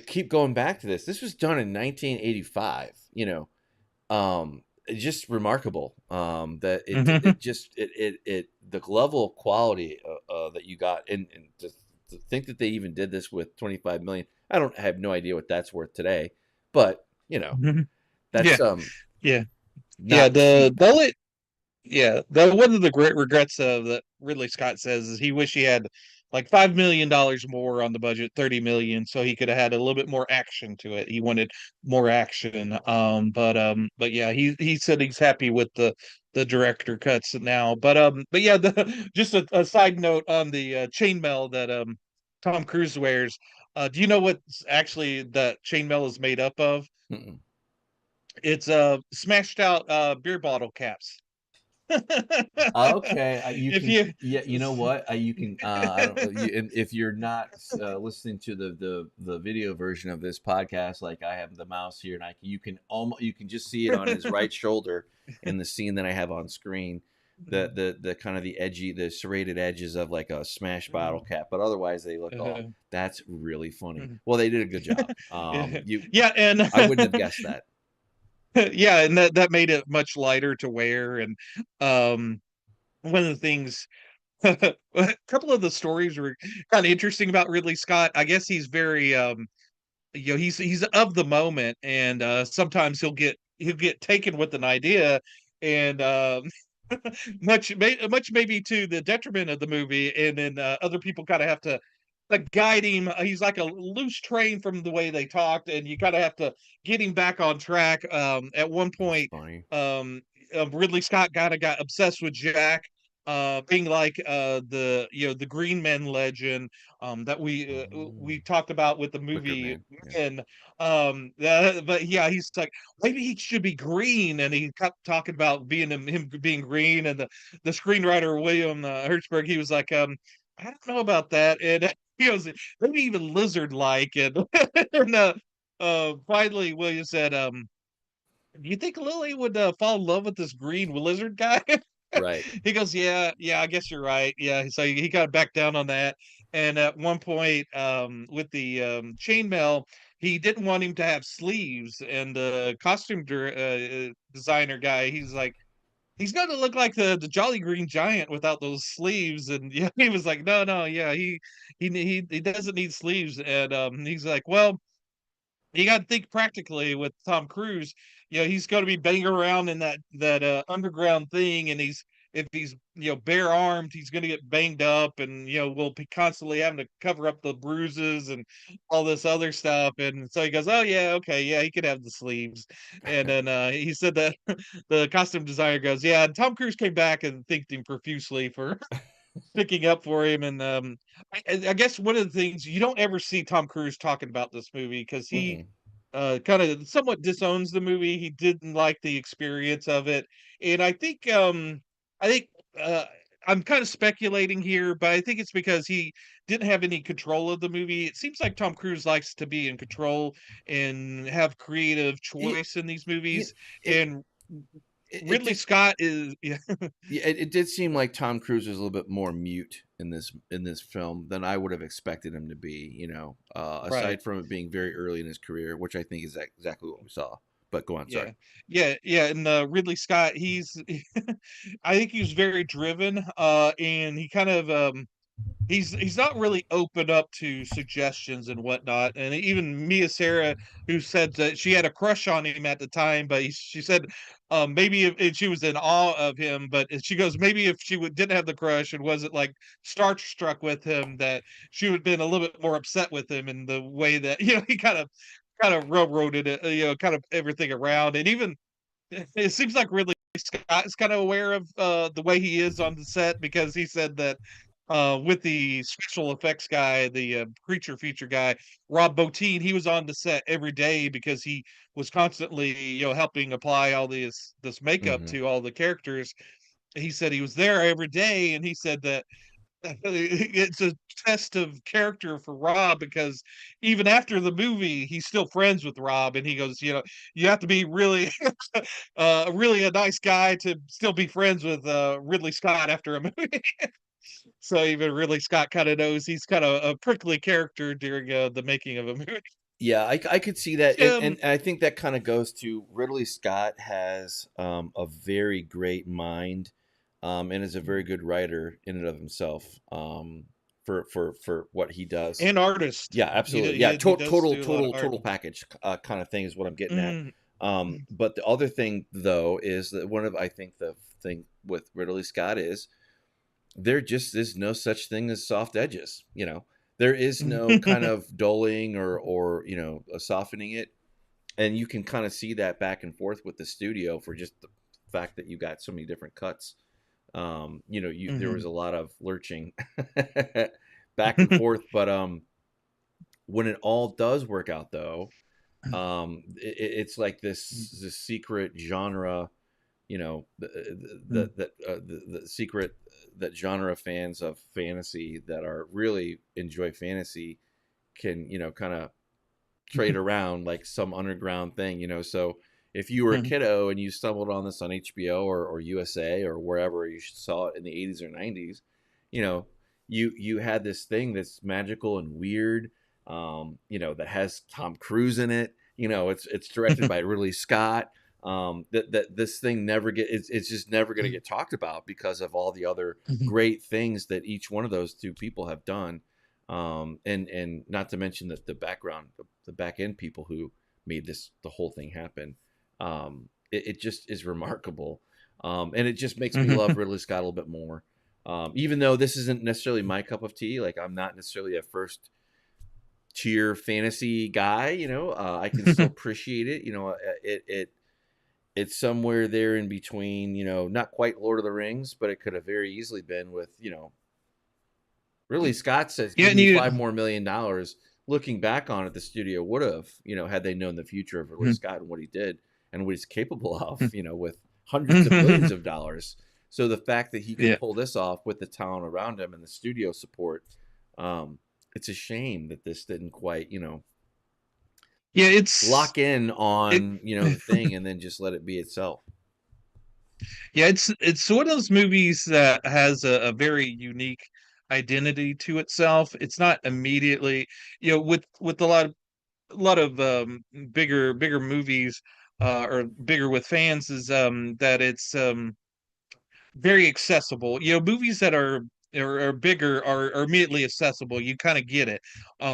keep going back to this. This was done in 1985. Just remarkable. That Mhm. the level of quality that you got, and to think that they even did this with 25 million. I have no idea what that's worth today, but Mhm. Yeah. that's Yeah. Yeah. not The cheap. the only Yeah, one of the great regrets that Ridley Scott says is he wish he had like $5 million more on the budget, 30 million, so he could have had a little bit more action to it. He wanted more action. But yeah, he said he's happy with the director cuts now. But yeah, just a side note on the chainmail that Tom Cruise wears. Do you know what actually that chainmail is made up of? Mm-mm. It's smashed out beer bottle caps. Okay, you If can. you Yeah, you know what? You can. I don't. And if you're not listening to the video version of this podcast, like I have the mouse here, and you can just see it on his right shoulder in the scene that I have on screen. The kind of the serrated edges of like a smash bottle cap, but otherwise they look all. That's really funny. Well, they did a good job. Yeah, and I wouldn't have guessed that. yeah, and that made it much lighter to wear. And um one of the things A couple of the stories were kind of interesting about Ridley Scott. I guess he's very he's of the moment, and sometimes he'll get taken with an idea, and much maybe to the detriment of the movie, and then other people kind of have to like guide him. He's like a loose train from the way they talked, and you kind of have to get him back on track. At one That's point, funny. Ridley Scott kind of got obsessed with Jack, being like the Green Men legend, that we talked about with the Wicker movie Man. Yeah. Men. But yeah, he's like, maybe he should be green, and he kept talking about him being green, and the screenwriter William Hertzberg, he was like, I don't know about that, and he goes, maybe even lizard like, and and finally William said, do you think Lily would fall in love with this green lizard guy? Right. He goes, yeah, I guess you're right. Yeah, so he got back down on that. And at one point, with the chainmail, he didn't want him to have sleeves. And the designer guy, he's like, he's going to look like the Jolly Green Giant without those sleeves. And yeah, he was like, no, yeah, he doesn't need sleeves. And he's like, well, you got to think practically with Tom Cruise. You know, he's going to be banging around in that underground thing, and if he's bare armed, he's going to get banged up, and we'll be constantly having to cover up the bruises and all this other stuff. And so he goes, "Oh yeah, okay, yeah, he could have the sleeves." And then he said that the costume designer goes, "Yeah." And Tom Cruise came back and thanked him profusely for picking up for him. And I guess one of the things you don't ever see Tom Cruise talking about this movie, because he Mm-mm. kind of somewhat disowns the movie. He didn't like the experience of it, and I think uh, I'm kind of speculating here, but I think it's because he didn't have any control of the movie. It seems like Tom Cruise likes to be in control and have creative It, choice in these it, movies, it, and it Ridley did. Scott is yeah. Yeah, it did seem like Tom Cruise was a little bit more mute in this film than I would have expected him to be. Right. Aside from it being very early in his career, which I think is exactly what we saw. But go on, sorry. Yeah. Yeah, and, Ridley Scott, I think he's very driven, and he kind of, he's not really open up to suggestions and whatnot. And even Mia Sara, who said that she had a crush on him at the time, but she said, maybe if she was in awe of him, but she goes, maybe if she didn't have the crush and wasn't, like, starstruck with him, that she would have been a little bit more upset with him in the way that, he kind of railroaded it, kind of everything around. And even it seems like Ridley Scott is kind of aware of the way he is on the set, because he said that with the special effects guy, the creature feature guy, Rob Bottin, he was on the set every day because he was constantly, helping apply all this makeup Hmm. to all the characters. He said he was there every day, and he said that it's a test of character for Rob, because even after the movie, he's still friends with Rob, and he goes, you have to be really, really a nice guy to still be friends with Ridley Scott after a movie. So even Ridley Scott kind of knows he's kind of a prickly character during the making of a movie. Yeah, I could see that, and, Um, and I think that kind of goes to Ridley Scott has a very great mind, and is a very good writer in and of himself, for what he does. an artist. Yeah, absolutely. Yeah, He does do a lot of art. total package kind of thing is what I'm getting at. Mm, But the other thing though is that I think the thing with Ridley Scott is there just is no such thing as soft edges. There is no kind of dulling or softening it, and you can kind of see that back and forth with the studio for just the fact that you got so many different cuts. There was mhm. a lot of lurching back and forth, but when it all does work out though, it's like this secret genre, the secret that genre fans of fantasy that are really enjoy fantasy can kind of trade around like some underground thing. So if you were a kiddo and you stumbled on this on HBO or USA or wherever you saw it in the 80s or 90s, you know you had this thing that's magical and weird, that has Tom Cruise in it. It's directed by Ridley Scott. that this thing never it's just never going to get talked about because of all the other Mhm. great things that each one of those two people have done. And not to mention that the background, the back end people who made the whole thing happen. It just is remarkable. And it just makes me love Mhm. Ridley Scott a little bit more. Even though this isn't necessarily my cup of tea, like I'm not necessarily a first tier fantasy guy, I can still appreciate it. It's somewhere there in between, not quite Lord of the Rings, but it could have very easily been with, Ridley Scott says, Yeah, give and me you $5 more million. Looking back on it, the studio would have, had they known the future of Ridley Scott and what he did and what he's capable of, with hundreds of millions of dollars. So the fact that he could yeah. pull this off with the talent around him and the studio support, it's a shame that this didn't quite, Yeah, it's lock in it on, the thing and then just let it be itself. yeah, it's one of those movies that has a very unique identity to itself. It's not immediately, with a lot of bigger movies or bigger with fans is that it's very accessible. Movies that are bigger are immediately accessible. You kind of get it.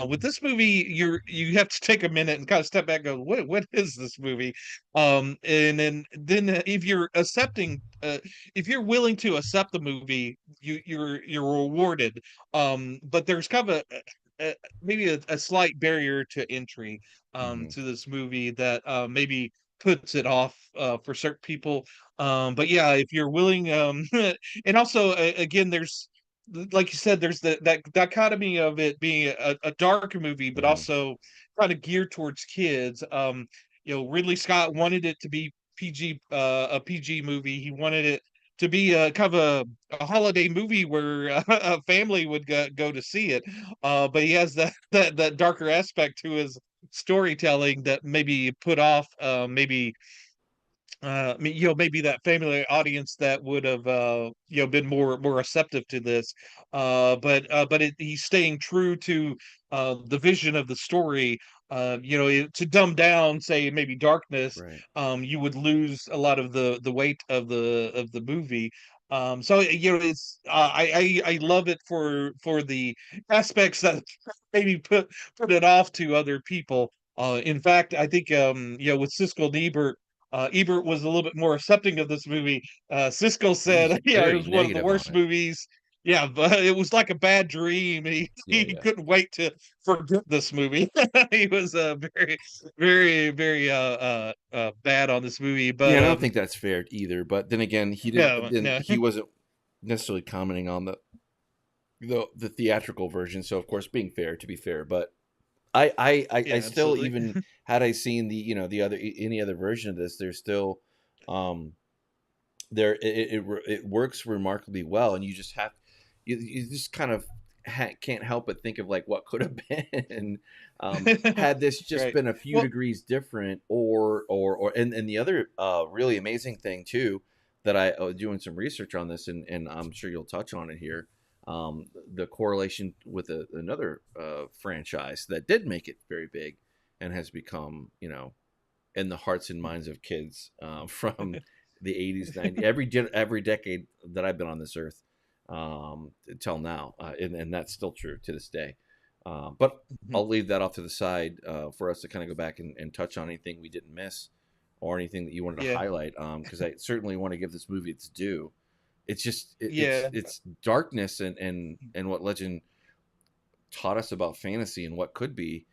With this movie, you have to take a minute and kind of step back and go, what is this movie? And then if you're willing to accept the movie, you're rewarded. But there's kind of maybe a slight barrier to entry Hmm. to this movie that maybe puts it off for certain people. But yeah, if you're willing, and also again, there's like you said, there's that dichotomy of it being a dark movie, but Hmm. also kind of geared towards kids. Ridley Scott wanted it to be a PG movie. He wanted it to be a kind of a holiday movie where a family would go to see it. But he has that darker aspect to his storytelling that maybe put off maybe maybe that family audience that would have been more receptive to this. But he's staying true to the vision of the story. To dumb down, say maybe darkness, Right. you would lose a lot of the weight of the movie. So it's I love it for the aspects that maybe put it off to other people. In fact, I think with Siskel and Ebert was a little bit more accepting of this movie. Siskel He's said, "Yeah, it very was one of the negative on worst it. movies." Yeah, but it was like a bad dream. He Yeah, he yeah. couldn't wait to forget this movie. He was very, very, very bad on this movie. Yeah, But and I don't think that's fair either. But then again, he didn't. no, Then no, he wasn't necessarily commenting on the theatrical version. So of course, being fair to be fair, but I yeah, still, absolutely. even had I seen the other any other version of this, there's still um it works remarkably well, and you just have you just kind of can't help but think of like what could have been had this just Right. been a few Well, degrees different, or and the other really amazing thing too that I was doing some research on this, and I'm sure you'll touch on it here. The correlation with another franchise that did make it very big and has become, in the hearts and minds of kids from the 80s, 90s, every decade that I've been on this earth till now, and that's still true to this day. But mhm. I'll leave that off to the side for us to kind of go back and touch on anything we didn't miss or anything that you wanted to Yeah, highlight, because I certainly want to give this movie its due. It's just yeah. it's darkness and what legend taught us about fantasy and what could be.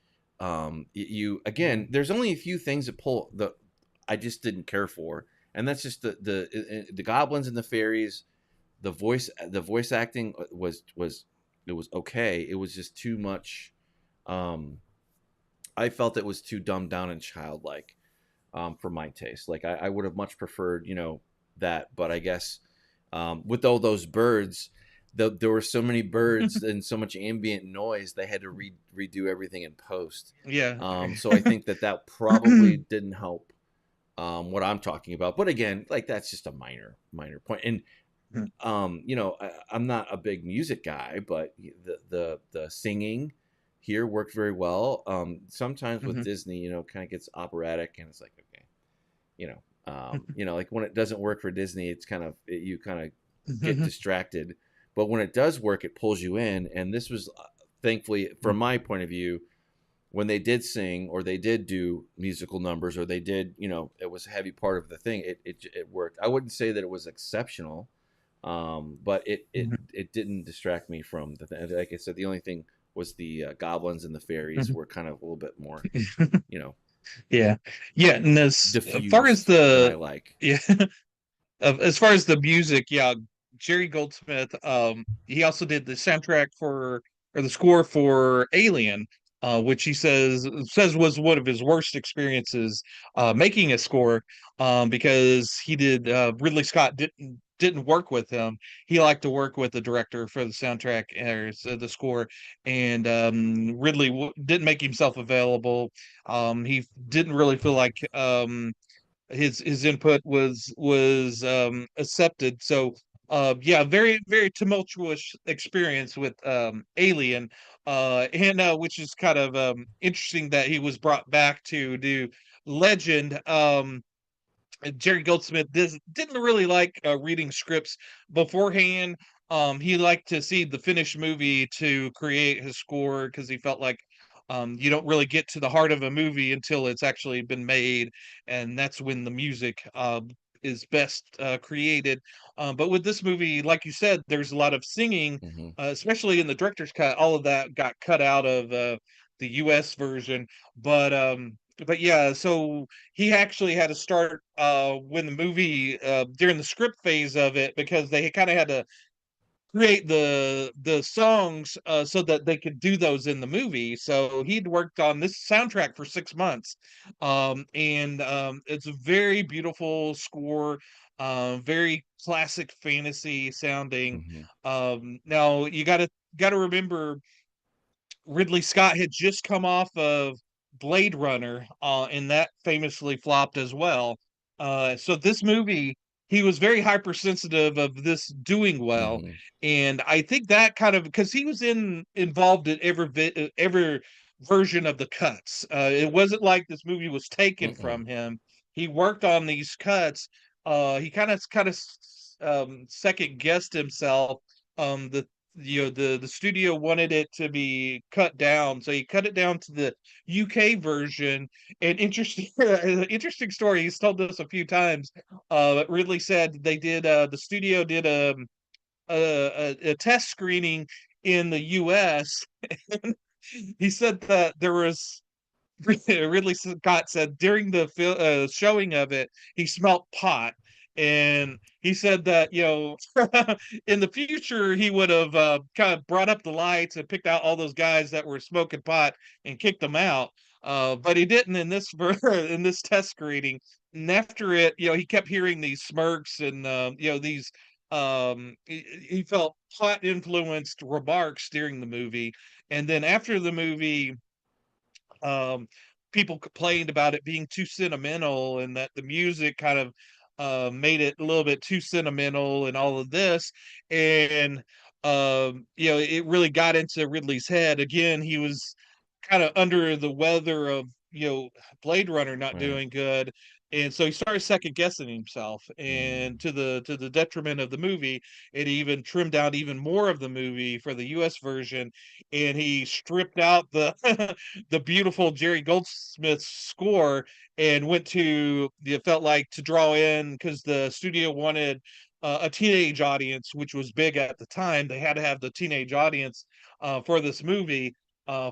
You again, Mhm. there's only a few things that pull the I just didn't care for, and that's just the goblins and the fairies. The voice acting was it was okay. It was just too much. Um, I felt it was too dumbed down and childlike for my taste. Like I would have much preferred, that. But I guess with all those birds, there were so many birds and so much ambient noise, they had to redo everything in post. Yeah. So I think that probably didn't help what I'm talking about. But again, like that's just a minor point. And I'm not a big music guy, but the singing here worked very well. Sometimes with Mhm. Disney, kind of gets operatic, and it's like, okay, you know, Like when it doesn't work for Disney, it's you kind of get distracted. But when it does work, it pulls you in. And this was, thankfully, from my point of view, when they did sing or they did do musical numbers or they did, it was a heavy part of the thing. It worked. I wouldn't say that it was exceptional, but it didn't distract me from the thing. Like I said, the only thing was the goblins and the fairies were kind of a little bit more, Yeah, yeah. And as far as diffused than I the like. yeah, as far as the music, yeah, Jerry Goldsmith, he also did the soundtrack for or the score for Alien, which he says was one of his worst experiences making a score, because he did Ridley Scott didn't work with him. He liked to work with the director for the soundtrack or the score, and Ridley didn't make himself available. He didn't really feel like his input was accepted. So yeah, very very tumultuous experience with Alien, and which is kind of interesting that he was brought back to do Legend. Jerry Goldsmith didn't really like reading scripts beforehand. He liked to see the finished movie to create his score because he felt like you don't really get to the heart of a movie until it's actually been made, and that's when the music is best created. But with this movie, like you said, there's a lot of singing, Mm-hmm. especially in the director's cut. All of that got cut out of the U.S. version, but but yeah, so he actually had to start when the movie during the script phase of it because they kind of had to create the songs so that they could do those in the movie. So he'd worked on this soundtrack for 6 months, and it's a very beautiful score, very classic fantasy sounding. Mm-hmm. Now you got to remember Ridley Scott had just come off of Blade Runner, and that famously flopped as well. So this movie, he was very hypersensitive of this doing well, Mm-hmm. and I think that kind of because he was involved in every version of the cuts. It wasn't like this movie was taken Mm-mm. from him. He worked on these cuts. He kind of second guessed himself. The the studio wanted it to be cut down, so he cut it down to the UK version. And interesting interesting story, he's told this a few times. Ridley said they did the studio did a test screening in the US. He said that there was Ridley Scott said during the showing of it, he smelt pot, and he said that in the future he would have kind of brought up the lights and picked out all those guys that were smoking pot and kicked them out. But he didn't in this in this test screening. And after it, he kept hearing these smirks and these he felt pot influenced remarks during the movie. And then after the movie, um, people complained about it being too sentimental and that the music kind of made it a little bit too sentimental and all of this. And it really got into Ridley's head. Again, he was kind of under the weather of Blade Runner not Right. doing good, and so he started second guessing himself, and Mm. to the detriment of the movie. It even trimmed out even more of the movie for the US version, and he stripped out the the beautiful Jerry Goldsmith score and went to it felt like to draw in because the studio wanted a teenage audience, which was big at the time. They had to have the teenage audience for this movie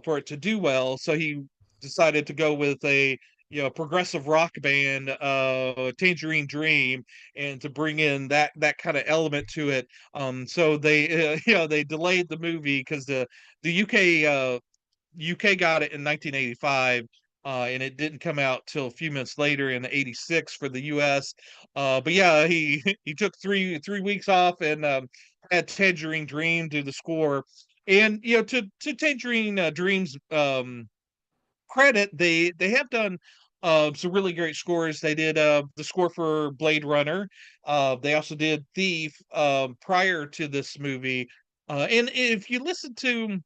for it to do well. So he decided to go with a progressive rock band, Tangerine Dream, and to bring in that kind of element to it. So they they delayed the movie because the UK got it in 1985. And it didn't come out till a few months later in '86 for the US. But yeah, he he took three weeks off and had Tangerine Dream do the score. And to Tangerine Dream's credit, they have done some really great scores. They did the score for Blade Runner. They also did Thief prior to this movie. And if you listen to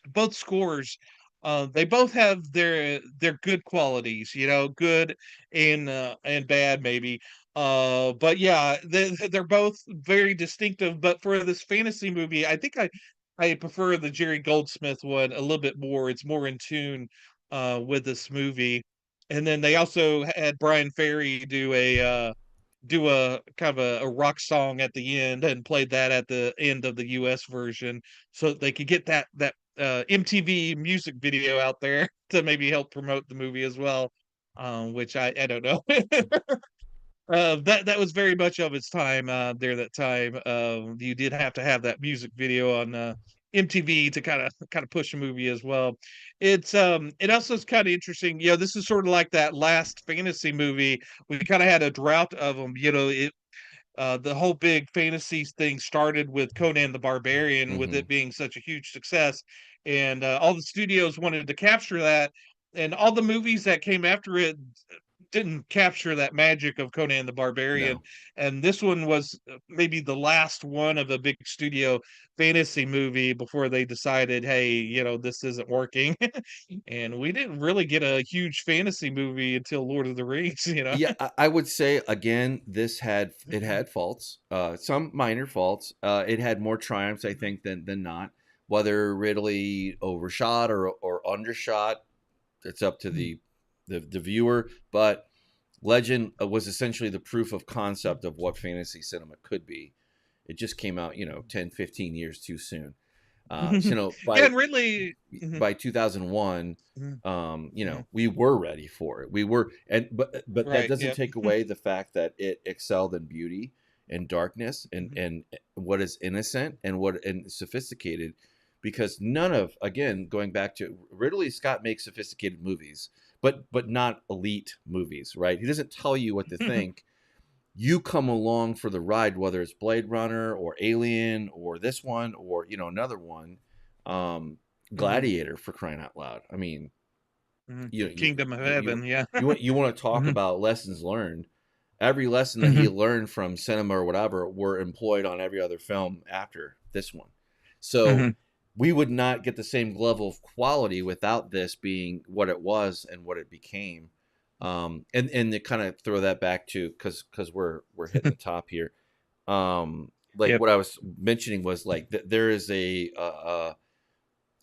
both scores, They both have their good qualities, good and bad maybe. But yeah, they're both very distinctive. But for this fantasy movie, I think I prefer the Jerry Goldsmith one a little bit more. It's more in tune with this movie. And then they also had Brian Ferry do a kind of a rock song at the end and played that at the end of the US version so that they could get that MTV music video out there to maybe help promote the movie as well. Which I don't know. That was very much of its time there that time. You did have to have that music video on MTV to kind of push a movie as well. It also is kind of interesting. This is sort of like that last fantasy movie. We kind of had a drought of them. The whole big fantasy thing started with Conan the Barbarian, with Mm-hmm. it being such a huge success, and all the studios wanted to capture that, and all the movies that came after it didn't capture that magic of Conan the Barbarian. No. And this one was maybe the last one of a big studio fantasy movie before they decided, hey, this isn't working. And we didn't really get a huge fantasy movie until Lord of the Rings. Yeah, I would say again, it had faults, some minor faults. It had more triumphs, I think, than not. Whether Ridley overshot or undershot, it's up to the viewer. But Legend was essentially the proof of concept of what fantasy cinema could be. It just came out, 10, 15 years too soon. Yeah, and Ridley. Mhm, By 2001, mhm, mhm. we were ready for it. We were, but that Right, doesn't yeah. take away the fact that it excelled in beauty and darkness and Mhm, what is innocent and sophisticated, because none of, again, going back to Ridley Scott, makes sophisticated movies, but not elite movies, right? He doesn't tell you what to think. You come along for the ride, whether it's Blade Runner or Alien or this one or another one, mhm, Gladiator, for crying out loud. I mean, mhm. you Kingdom of you you Heaven, yeah. you want to talk Mhm, about lessons learned. Every lesson that he mhm, learned from cinema or whatever were employed on every other film after this one. So mhm, we would not get the same level of quality without this being what it was and what it became. And to kind of throw that back to, because we're hitting the top here. Like yep. what I was mentioning was like there is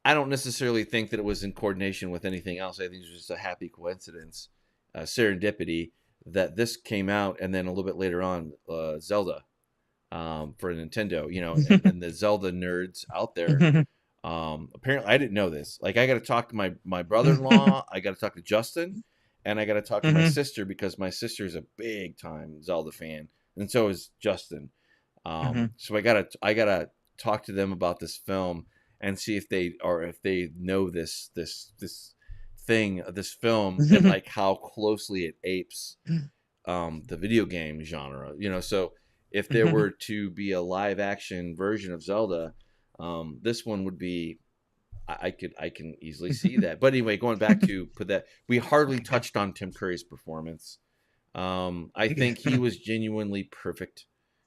I don't necessarily think that it was in coordination with anything else. I think it was just a happy coincidence, serendipity, that this came out, and then a little bit later on, Zelda, for Nintendo. And the Zelda nerds out there. Apparently, I didn't know this. Like, I got to talk to my brother-in-law. I got to talk to Justin, and I got to talk to my Mhm, sister, because my sister is a big time Zelda fan, and so is Justin. mhm, So I gotta talk to them about this film and see if they know this film, and mhm. like how closely it apes the video game genre. So if there were to be a live action version of Zelda, this one would be. I can easily see that. But anyway, going back to put that, we hardly touched on Tim Curry's performance. I think he was genuinely perfect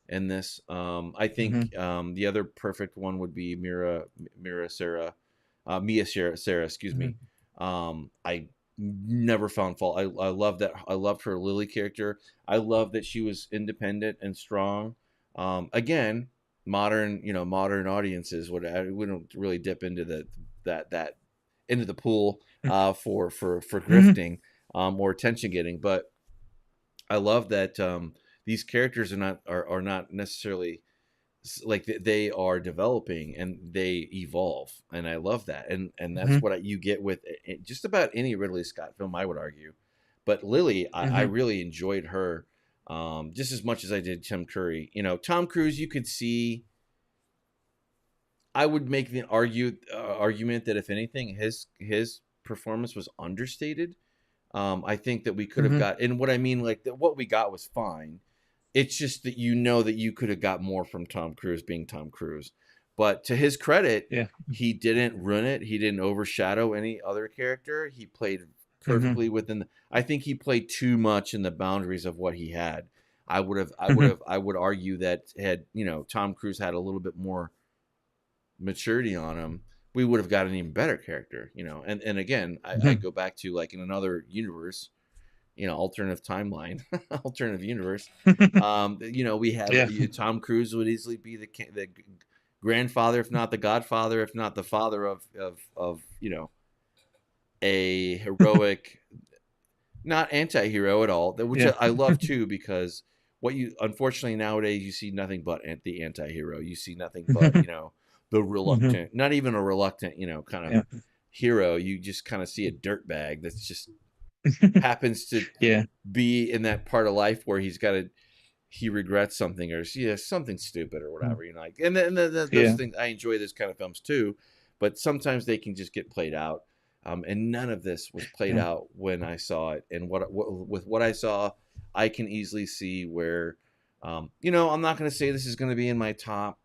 in this. I Mhm, think the other perfect one would be Sarah, Sarah, excuse me. mhm, I never found fault. I love that. I loved her Lily character. I love that she was independent and strong. Again, modern audiences we don't really dip into that into the pool for mhm, grifting, or attention getting, but I love that these characters are not necessarily like they are developing and they evolve, and I love that, and that's mhm, what you get with just about any Ridley Scott film, I would argue. But Lily, I mhm, really enjoyed her just as much as I did Tim Curry. Tom Cruise, you could see. I would make the argument that if anything, his performance was understated. I think that we could have mhm. got, and what I mean, like that, what we got was fine. It's just that that you could have got more from Tom Cruise being Tom Cruise. But to his credit, Yeah. he didn't ruin it. He didn't overshadow any other character. He played Mhm, perfectly within. I think he played too much in the boundaries of what he had. mhm, I would argue that had Tom Cruise had a little bit more maturity on him, we would have got an even better character, and again, I go back to, like, in another universe, alternative timeline, alternative universe. We have, Yeah. Tom Cruise would easily be the grandfather, if not the godfather, if not the father of a heroic, not anti-hero at all, which Yeah. I love too, because unfortunately nowadays you see nothing but the anti-hero. You see nothing but the Mhm. reluctant, not even a reluctant, kind of Yeah. hero. You just kind of see a dirtbag that's just happens to Yeah. be in that part of life where he regrets something, or something stupid or Mm. whatever, like, and those Yeah. things. I enjoy those kind of films too, but sometimes they can just get played out, and none of this was played Yeah. out when I saw it. And with what I saw, I can easily see where, I'm not going to say this is going to be in my top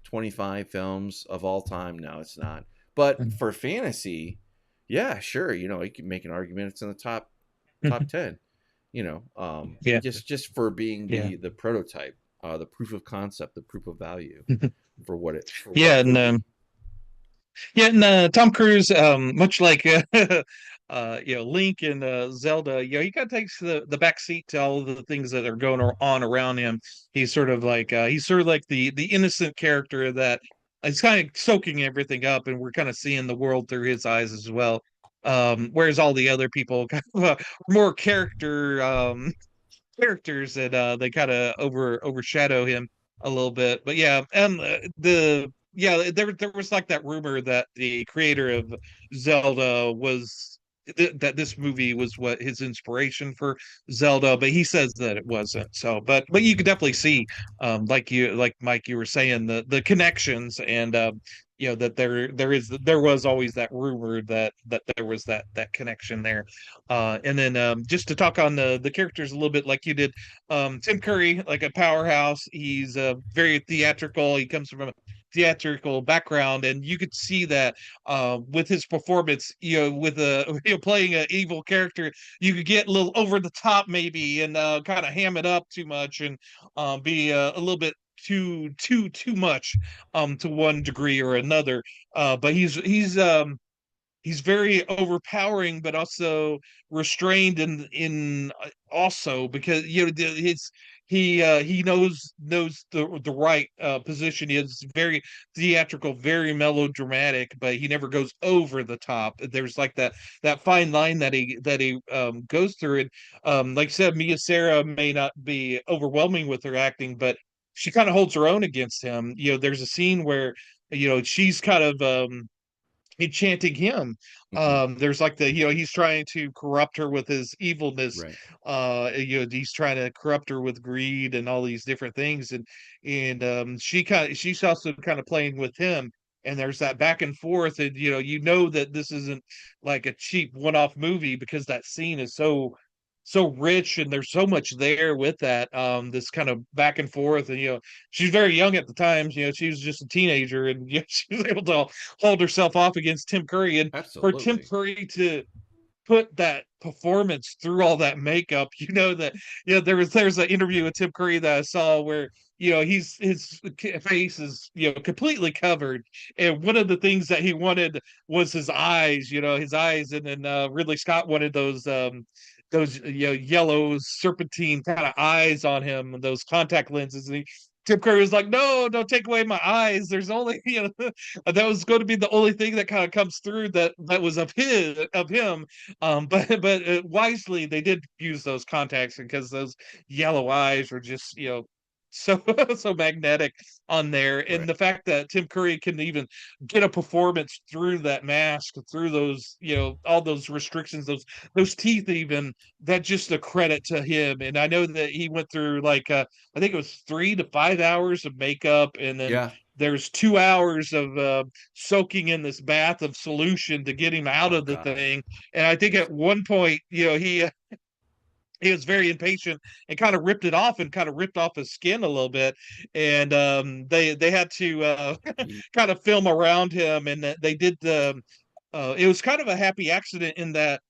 25 films of all time. No, it's not. But Mm. for fantasy, yeah, sure, you can make an argument it's in the top 10, Yeah. just for being Yeah. the prototype, the proof of concept, the proof of value for what Yeah. it And could be. yeah, and Tom Cruise, much like Link and Zelda, he kind of takes the back seat to all of the things that are going on around him. He's sort of like the innocent character that is kind of soaking everything up, and we're kind of seeing the world through his eyes as well. Whereas all the other people kind of more characters that they kind of overshadow him a little bit. But yeah, and there was like that rumor that the creator of Zelda was that this movie was what his inspiration for Zelda, but he says that it wasn't. So, but you could definitely see, like Mike, you were saying the connections, and that there was always that rumor that there was that connection there. And then just to talk on the characters a little bit, like you did, Tim Curry, like a powerhouse. He's very theatrical. He comes from a theatrical background, and you could see that with his performance. With a playing an evil character, you could get a little over the top maybe, and kind of ham it up too much, and be a little bit too much to one degree or another. But he's very overpowering, but also restrained in also because he knows the right position. He is very theatrical, very melodramatic, but he never goes over the top. There's like that fine line that he goes through. And like I said, Mia Sara may not be overwhelming with her acting, but she kind of holds her own against him. There's a scene where she's kind of enchanting him. Hmm. There's like he's trying to corrupt her with his evilness. Right. He's trying to corrupt her with greed and all these different things, and she's also kind of playing with him. And there's that back and forth, and that this isn't like a cheap one-off movie because that scene is so rich, and there's so much there with that this kind of back and forth. And she's very young at the time. She was just a teenager, and she was able to hold herself off against Tim Curry. And for Tim Absolutely. Curry to put that performance through all that makeup, that there's an interview with Tim Curry that I saw where his face is completely covered, and one of the things that he wanted was his eyes, and then Ridley Scott wanted those yellow serpentine kind of eyes on him, those contact lenses. And Tim Curry was like, "No, don't take away my eyes. There's only that was going to be the only thing that kind of comes through that was of him." But wisely they did use those contacts because those yellow eyes were just so so magnetic on there. And Right. the fact that Tim Curry can even get a performance through that mask, through those all those restrictions, those teeth, even, that just a credit to him. And I know that he went through like I think it was 3 to 5 hours of makeup, and then Yeah. there's 2 hours of soaking in this bath of solution to get him out Oh of the God. thing. And I think Yes. at one point, he was very impatient and kind of ripped it off, and kind of ripped off his skin a little bit. And they had to He- kind of film around him, and they did the it was kind of a happy accident in that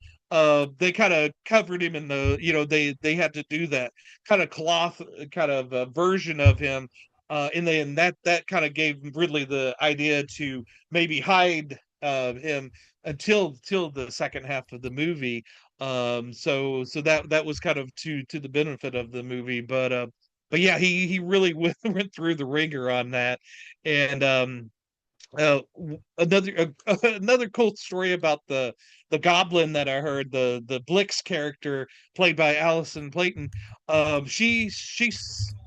they kind of covered him in they had to do that kind of cloth kind of version of him and then that kind of gave Ridley the idea to maybe hide him until the second half of the movie. So that was kind of to the benefit of the movie, but yeah, he really went through the ringer on that. And another cool story about the Goblin that I heard, the Blix character played by Allison Playten. She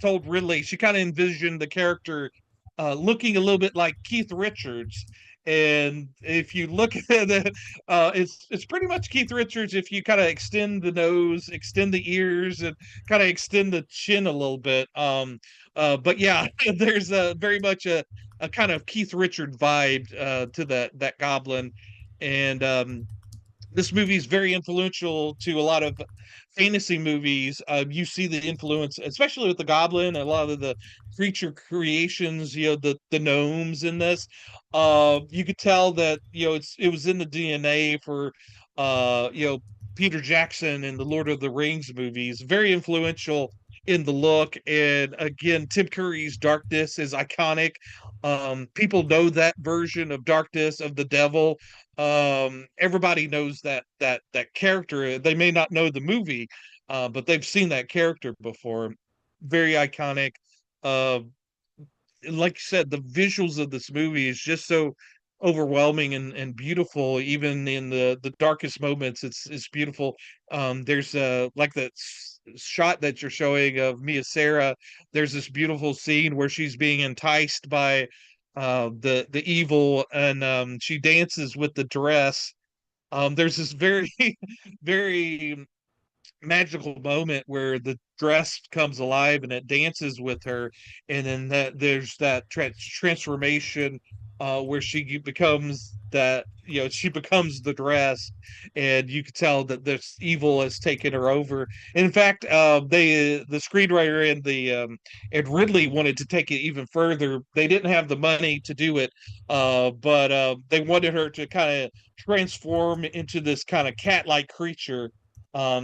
told Ridley she kind of envisioned the character looking a little bit like Keith Richards. And if you look at it, it's pretty much Keith Richards if you kind of extend the nose, extend the ears, and kind of extend the chin a little bit. But yeah, there's very much a kind of Keith Richard vibe to that Goblin. And this movie is very influential to a lot of fantasy movies. You see the influence, especially with the Goblin, a lot of the creature creations, the gnomes in this. You could tell that it was in the DNA for Peter Jackson in the Lord of the Rings movies. Very influential in the look, and again, Tim Curry's darkness is iconic. People know that version of darkness of the devil. Everybody knows that character. They may not know the movie, but they've seen that character before. Very iconic. uh like you said, the visuals of this movie is just so overwhelming and beautiful. Even in the darkest moments, it's beautiful. There's like that shot that you're showing of Mia Sara. There's this beautiful scene where she's being enticed by the evil, and she dances with the dress. There's this very very magical moment where the dress comes alive and it dances with her, and then there's that transformation where she becomes she becomes the dress, and you can tell that this evil has taken her over. In fact, the screenwriter and Ridley wanted to take it even further. They didn't have the money to do it, but they wanted her to kind of transform into this kind of cat-like creature,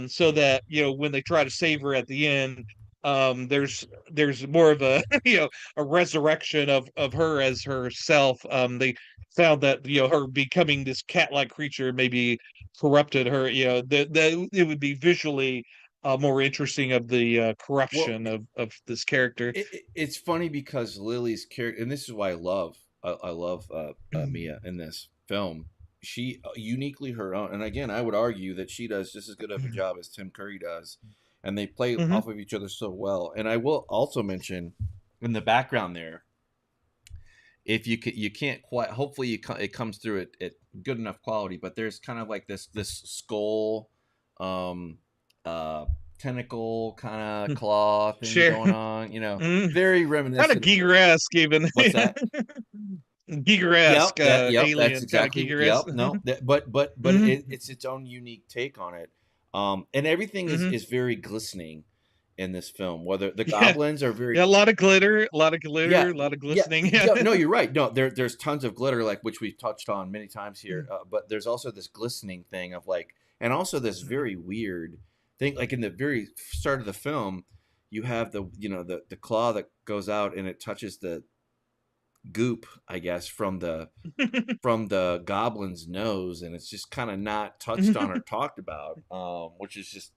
so that when they try to save her at the end, there's more of a a resurrection of her as herself. They found that her becoming this cat-like creature maybe corrupted her. That it would be visually more interesting of the Well, corruption of this character. it's funny because Lily's character, and this is why I love Mia in this film. She uniquely her own, and again, I would argue that she does just as good of a job as Tim Curry does, and they play Mhm. off of each other so well. And I will also mention in the background there, if you can't quite, hopefully it comes through at good enough quality, but there's kind of like this skull, um, uh, tentacle kind of claw thing Sure. going on. Mm. Very Kind of reminiscent. Giger-esque even. What's that? Giger-esque, That's alien kind of exactly, Giger-esque. no, but Mhm. it's its own unique take on it. And everything Mhm. is very glistening in this film. Whether the Yeah. goblins are very, Yeah, a lot of glitter, a lot of yeah, glitter, a lot of yeah, glistening. Yeah. yeah, no, you're right. No, there's tons of glitter, like, which we've touched on many times here. But there's also this glistening thing of like, and also this very weird thing, like in the very start of the film, you have the claw that goes out and it touches the goop, I guess, from the goblin's nose, and it's just kind of not touched on or talked about, which is just,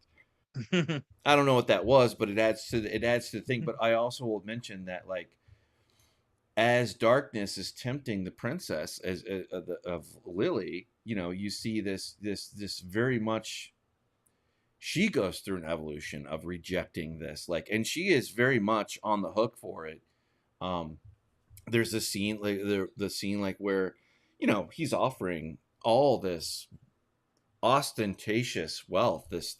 I don't know what that was, but it adds to the thing. But I also will mention that, like, as darkness is tempting the princess of Lily, you see this very much, she goes through an evolution of rejecting this, like, and she is very much on the hook for it. Um, there's a scene, like the scene, like, where he's offering all this ostentatious wealth, this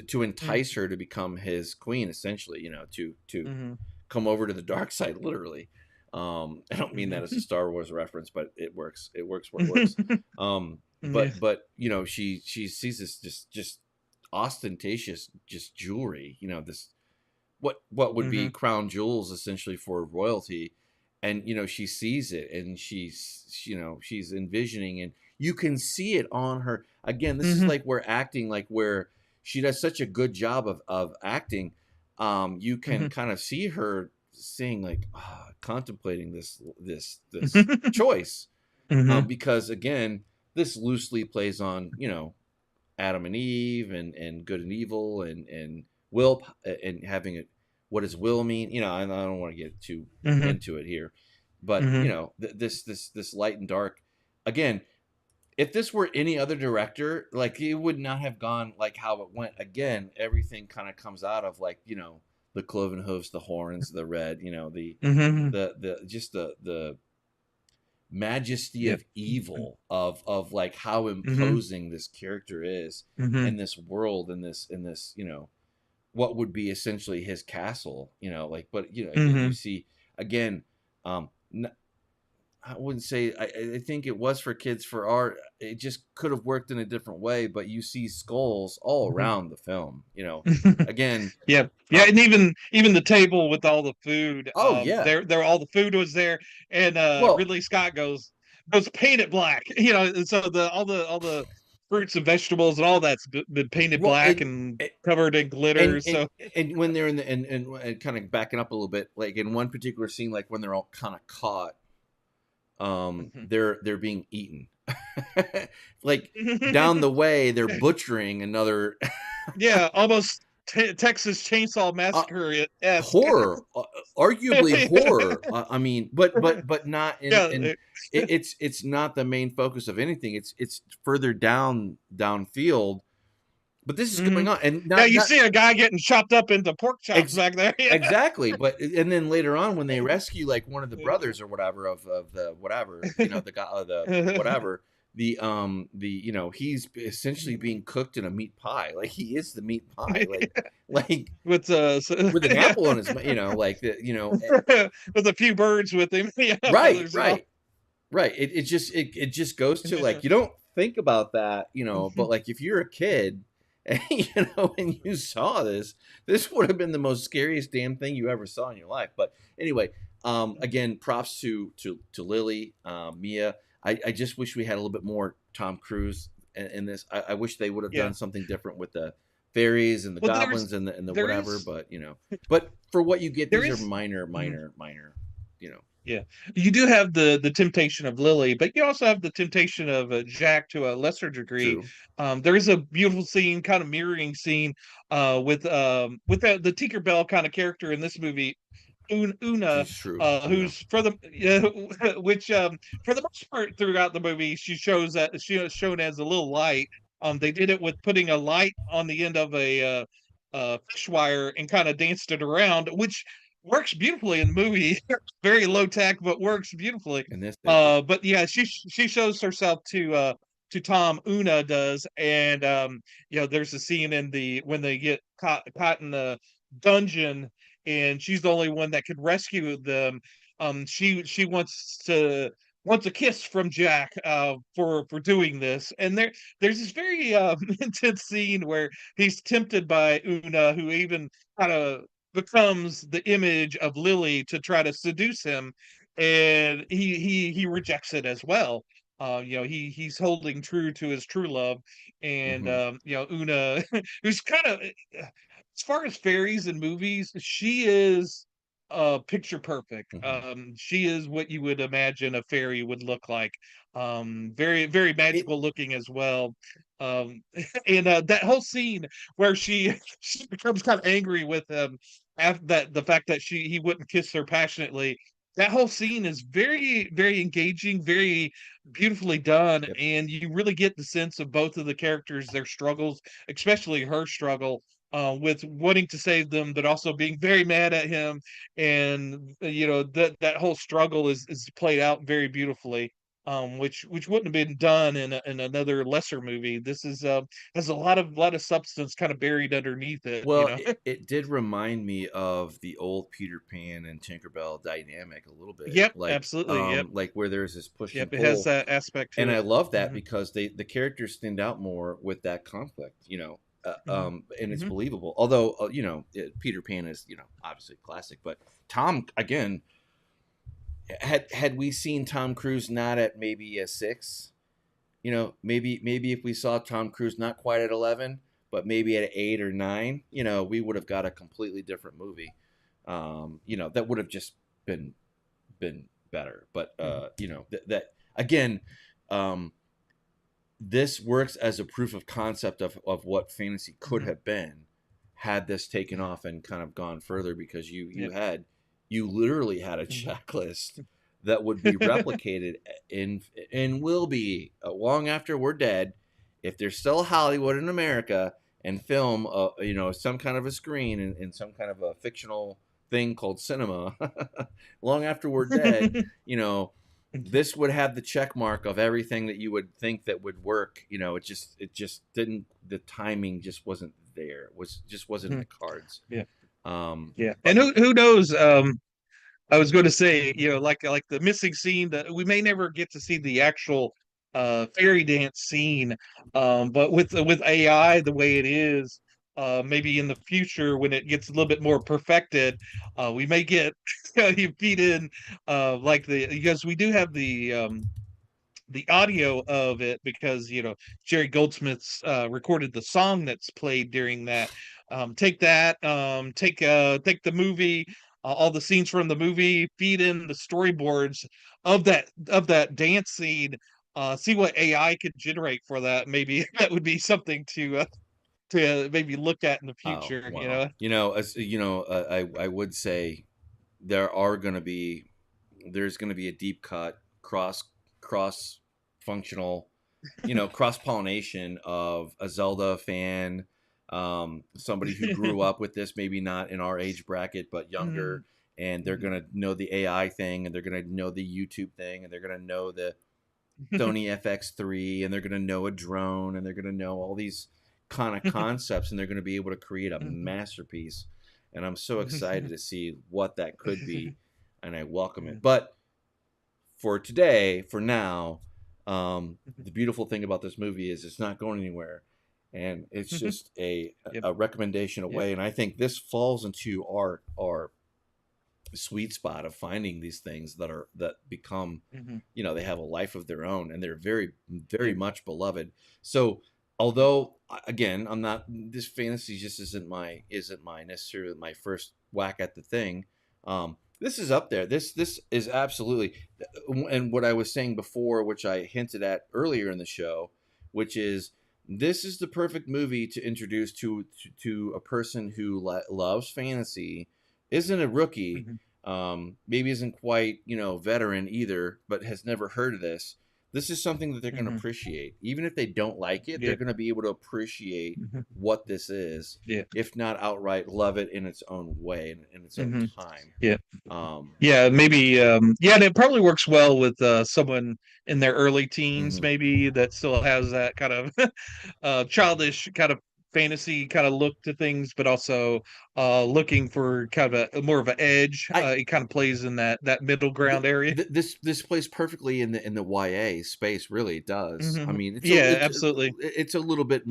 to entice her to become his queen, essentially, to Mhm. come over to the dark side, literally. I don't mean that as a Mhm. Star Wars reference, but it works where it works. Yeah. But she sees this just ostentatious, just jewelry, this, what would be Mhm. crown jewels, essentially, for royalty. And she sees it, and she's envisioning, and you can see it on her. Again, this is Mhm. like where acting, like, where she does such a good job of acting. you can Mhm. kind of see her saying like, contemplating this choice, Mhm. because again, this loosely plays on, Adam and Eve and good and evil and will, and having it. What does will mean? I don't want to get too Mhm. into it here, but Mhm. this light and dark. Again, if this were any other director, like it would not have gone like how it went. Again, everything kind of comes out of like, the cloven hooves, the horns, the red, Mhm. the just the majesty Yep. of evil of like how Mhm. imposing this character is Mhm. in this world, in this what would be essentially his castle, like, but you Mhm. see again, I wouldn't say, I think it was for kids for art. It just could have worked in a different way, but you see skulls all Mhm. around the film, again. Yep. Yeah, uh, and even the table with all the food, oh yeah. there all the food was there, and Well, Ridley Scott goes paint it black, and so the fruits and vegetables and all that's been painted well, black and covered in and glitter. and So and when they're in the and kind of backing up a little bit, like in one particular scene, like when they're all kind of caught, they're being eaten. Like down the way they're butchering another. yeah, almost Texas Chainsaw uh, Massacre esque. Horror, arguably horror. I mean, but not Yeah, in. It's not the main focus of anything. It's further downfield. But this is going mhm. on, and Yeah, not you not see a guy getting chopped up into pork chops ex- back there. Yeah. exactly. But and then later on, when they rescue like one of the brothers or whatever of the whatever, the guy, the whatever, he's essentially being cooked in a meat pie. Like he is the meat pie. Like with with an yeah. apple on his, like the, With a few birds with him, yeah, right, feathers and all. right, right. It just goes to like, you don't think about that, but like if you're a kid and and you saw this would have been the most scariest damn thing you ever saw in your life. But anyway, again, props to Lily, Mia. I just wish we had a little bit more Tom Cruise in this. I wish they would have Yeah. done something different with the fairies and the Well, goblins and the there whatever, is but but for what you get, there these are is minor, mhm. minor, minor, you know. Yeah, you do have the temptation of Lily, but you also have the temptation of Jack to a lesser degree. True. There is a beautiful scene, kind of mirroring scene, with the Tinkerbell kind of character in this movie, Una, She's true. Una. who's for the which for the most part throughout the movie she shows that she is shown as a little light. They did it with putting a light on the end of a fish wire and kind of danced it around, which works beautifully in the movie. Very low tech, but works beautifully. And this, yeah. But yeah, she shows herself to Tom. Una does, and there's a scene in the when they get caught in the dungeon and she's the only one that could rescue them. She wants a kiss from Jack for doing this, and there's this very intense scene where he's tempted by Una, who even kind of becomes the image of Lily to try to seduce him, and he rejects it as well. He's holding true to his true love, and Hmm. Una, who's kind of as far as fairies in movies, she is picture perfect. Hmm. She is what you would imagine a fairy would look like. Very, very It. magical looking as well. Um, and that whole scene where she she becomes kind of angry with him after that the fact that he wouldn't kiss her passionately. That whole scene is very, very engaging, very beautifully done, Yep. and you really get the sense of both of the characters, their struggles, especially her struggle with wanting to save them, but also being very mad at him. And that whole struggle is played out very beautifully, which wouldn't have been done in another lesser movie. This is has a lot of substance kind of buried underneath it. Well, it did remind me of the old Peter Pan and Tinkerbell dynamic a little bit, Yep, absolutely. Yep, like where there's this push and yep. It has pull, that aspect and to I it. love that Hmm. because the characters stand out more with that conflict, Hmm. and it's Hmm. believable. Although, Peter Pan is, obviously classic, but Tom, again, had we seen Tom Cruise not at maybe a 6, maybe if we saw Tom Cruise not quite at 11, but maybe at 8 or 9, we would have got a completely different movie. That would have just been better. But that again, this works as a proof of concept of what fantasy could have been had this taken off and kind of gone further, because you literally had a checklist that would be replicated and will be long after we're dead, if there's still Hollywood in America and film some kind of a screen in some kind of a fictional thing called cinema. Long after we're dead, this would have the check mark of everything that you would think that would work. It just didn't. The timing just wasn't there. It wasn't in the cards. Yeah. But, and who knows? I was going to say, like the missing scene that we may never get to see the actual fairy dance scene, but with AI the way it is, maybe in the future when it gets a little bit more perfected, we may get you feed in because we do have the audio of it, because Jerry Goldsmith's recorded the song that's played during that. Take that, take the movie, all the scenes from the movie, feed in the storyboards of that dance scene, see what AI could generate for that. Maybe that would be something to maybe look at in the future. Wow. I would say there's going to be a deep cut cross functional, cross pollination of a Zelda fan, somebody who grew up with this, maybe not in our age bracket, but younger, and they're going to know the AI thing, and they're going to know the YouTube thing, and they're going to know the Sony FX3, and they're going to know a drone, and they're going to know all these kind of concepts, and they're going to be able to create a masterpiece. And I'm so excited to see what that could be, and I welcome it. But for today, for now, the beautiful thing about this movie is it's not going anywhere, and it's just a recommendation away. And I think this falls into our sweet spot of finding these things that become, they have a life of their own, and they're very, very much beloved. So although, again, this fantasy just isn't necessarily my first whack at the thing. This is up there. This is absolutely, and what I was saying before, which I hinted at earlier in the show, which is this is the perfect movie to introduce to a person who loves fantasy, isn't a rookie, maybe isn't quite veteran either, but has never heard of this. This is something that they're going to appreciate. Even if they don't like it, they're going to be able to appreciate what this is, if not outright love it in its own way, in its own time. Maybe and it probably works well with someone in their early teens, maybe, that still has that kind of childish kind of fantasy kind of look to things, but also looking for kind of a more of an edge. It kind of plays in that middle ground area. This plays perfectly in the YA space. Really, it does. I mean, absolutely. It's a little bit.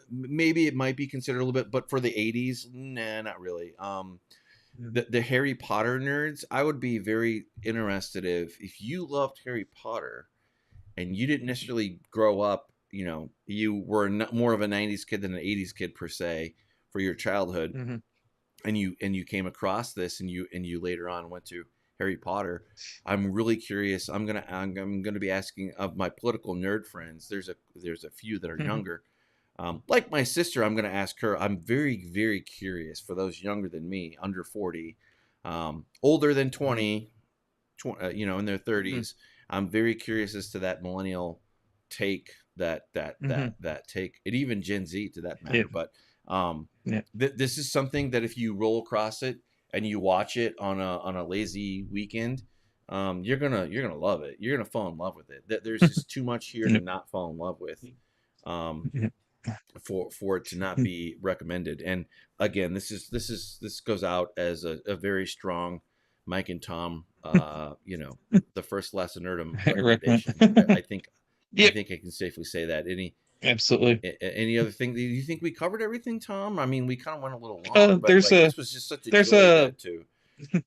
Maybe it might be considered a little bit, but for the 80s, nah, not really. The Harry Potter nerds, I would be very interested if you loved Harry Potter and you didn't necessarily grow up. You were more of a 90s kid than an 80s kid per se for your childhood, and you came across this, and you later on went to Harry Potter. I'm really curious. I'm gonna be asking of my political nerd friends. There's a few that are younger, like my sister. I'm gonna ask her. I'm very, very curious for those younger than me, under 40, older than 20, in their 30s. I'm very curious as to that millennial take. That take, and even Gen Z to that matter. But this is something that if you roll across it and you watch it on a lazy weekend, you're gonna love it. You're gonna fall in love with it. There's just too much here to not fall in love with, for it to not be recommended. And again, this goes out as a very strong Mike and Tom, the first last Nerdom recommendation. I think I can safely say that. Any other thing? Do you think we covered everything, Tom? I mean, we kind of went a little long, but this was just such a joy too.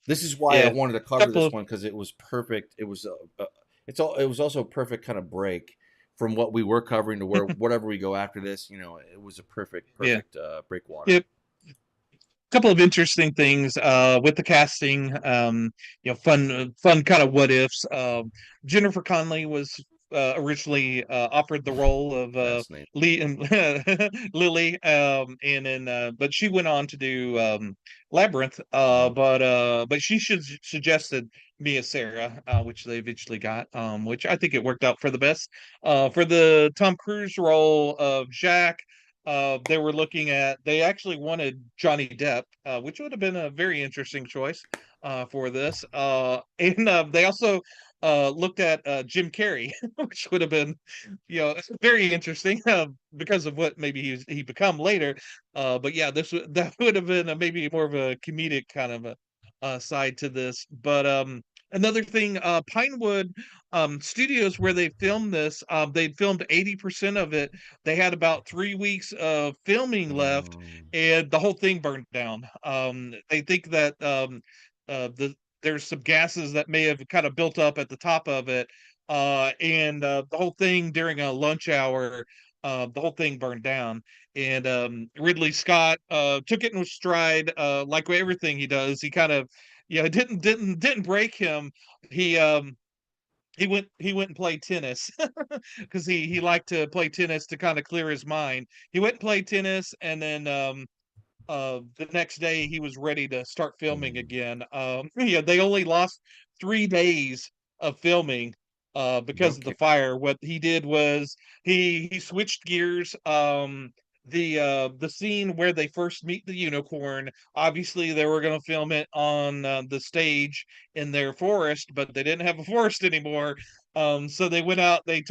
This is why I wanted to cover this one, because it was perfect. It was also a perfect kind of break from what we were covering to where whatever we go after this, it was a perfect Yeah. breakwater. Yep. Couple of interesting things with the casting. Fun kind of what ifs. Jennifer Connelly was originally offered the role of Fascinating. Lily, and then but she went on to do Labyrinth. Mhm. But she suggested Mia Sara, which they eventually got, which I think it worked out for the best. For the Tom Cruise role of Jack, they actually wanted Johnny Depp, which would have been a very interesting choice for this. And they also looked at Jim Carrey, which would have been, very interesting because of what maybe he become later. But yeah, that would have been maybe more of a comedic kind of a side to this. But another thing, Pinewood Studios, where they filmed this, they filmed 80% of it. They had about 3 weeks of filming left, Um, and the whole thing burned down. They think that there's some gases that may have kind of built up at the top of it, and the whole thing during a lunch hour, the whole thing burned down. And Ridley Scott took it in stride, like everything he does. He kind of, it didn't break him. He um, he went and played tennis because he liked to play tennis to kind of clear his mind. He went and played tennis, and then the next day he was ready to start filming mm, again. Yeah, they only lost 3 days of filming because of the okay. fire. What he did was he switched gears. The scene where they first meet the unicorn, obviously they were going to film it on the stage in their forest, but they didn't have a forest anymore. So they went out, they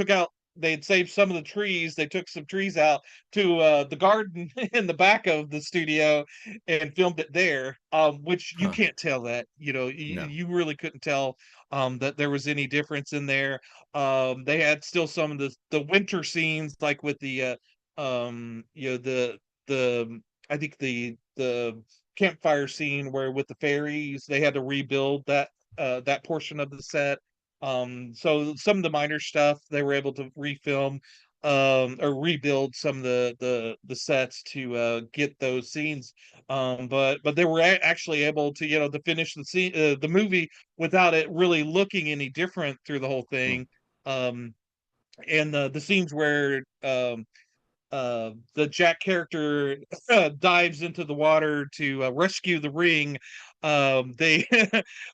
had saved some of the trees. They took some trees out to the garden in the back of the studio and filmed it there, which you Huh. can't tell that, No. you really couldn't tell that there was any difference in there. They had still some of the winter scenes, like with the the I think the campfire scene where with the fairies, they had to rebuild that portion of the set. So some of the minor stuff they were able to refilm, or rebuild some of the sets to get those scenes. But they were actually able to, to finish the movie without it really looking any different through the whole Hmm. thing. Um, and the scenes where the Jack character dives into the water to rescue the ring. They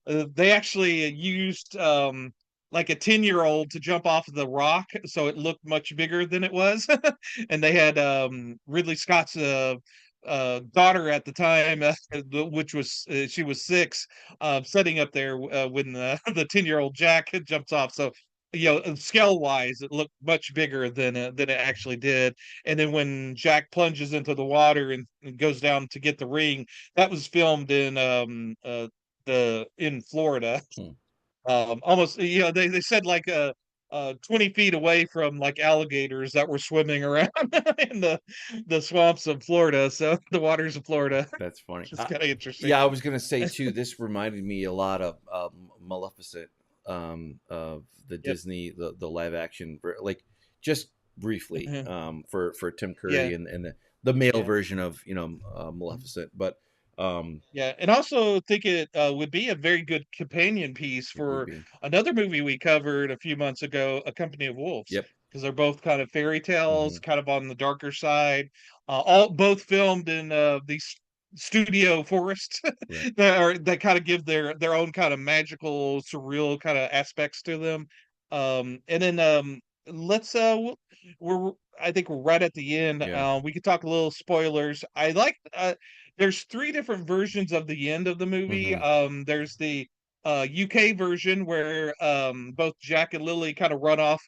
they actually used like a 10-year-old to jump off of the rock, so it looked much bigger than it was. And they had Ridley Scott's daughter at the time, which was she was 6, setting up there when the 10-year-old Jack jumps off. So scale wise, it looked much bigger than it actually did. And then when Jack plunges into the water and goes down to get the ring, that was filmed in Florida. Hmm. Almost, they said like 20 feet away from like alligators that were swimming around in the swamps of Florida. So the waters of Florida, That's funny. just kind of interesting. Yeah, I was gonna say too. This reminded me a lot of Maleficent, of the Yep. Disney, the live action, like just briefly, Mhm. for Tim Yeah. Curry and the male Yeah. version of Maleficent. But Yeah, and also think it would be a very good companion piece it would for be. another movie we covered a few months ago, A Company of Wolves, Yep. because they're both kind of fairy tales, Hmm. kind of on the darker side. All both filmed in these studio forests Right. that kind of give their own kind of magical, surreal kind of aspects to them. And then let's we're I think we're right at the end. Yeah. We could talk a little spoilers. I like there's 3 different versions of the end of the movie. Hmm. There's the UK version where both Jack and Lily kind of run off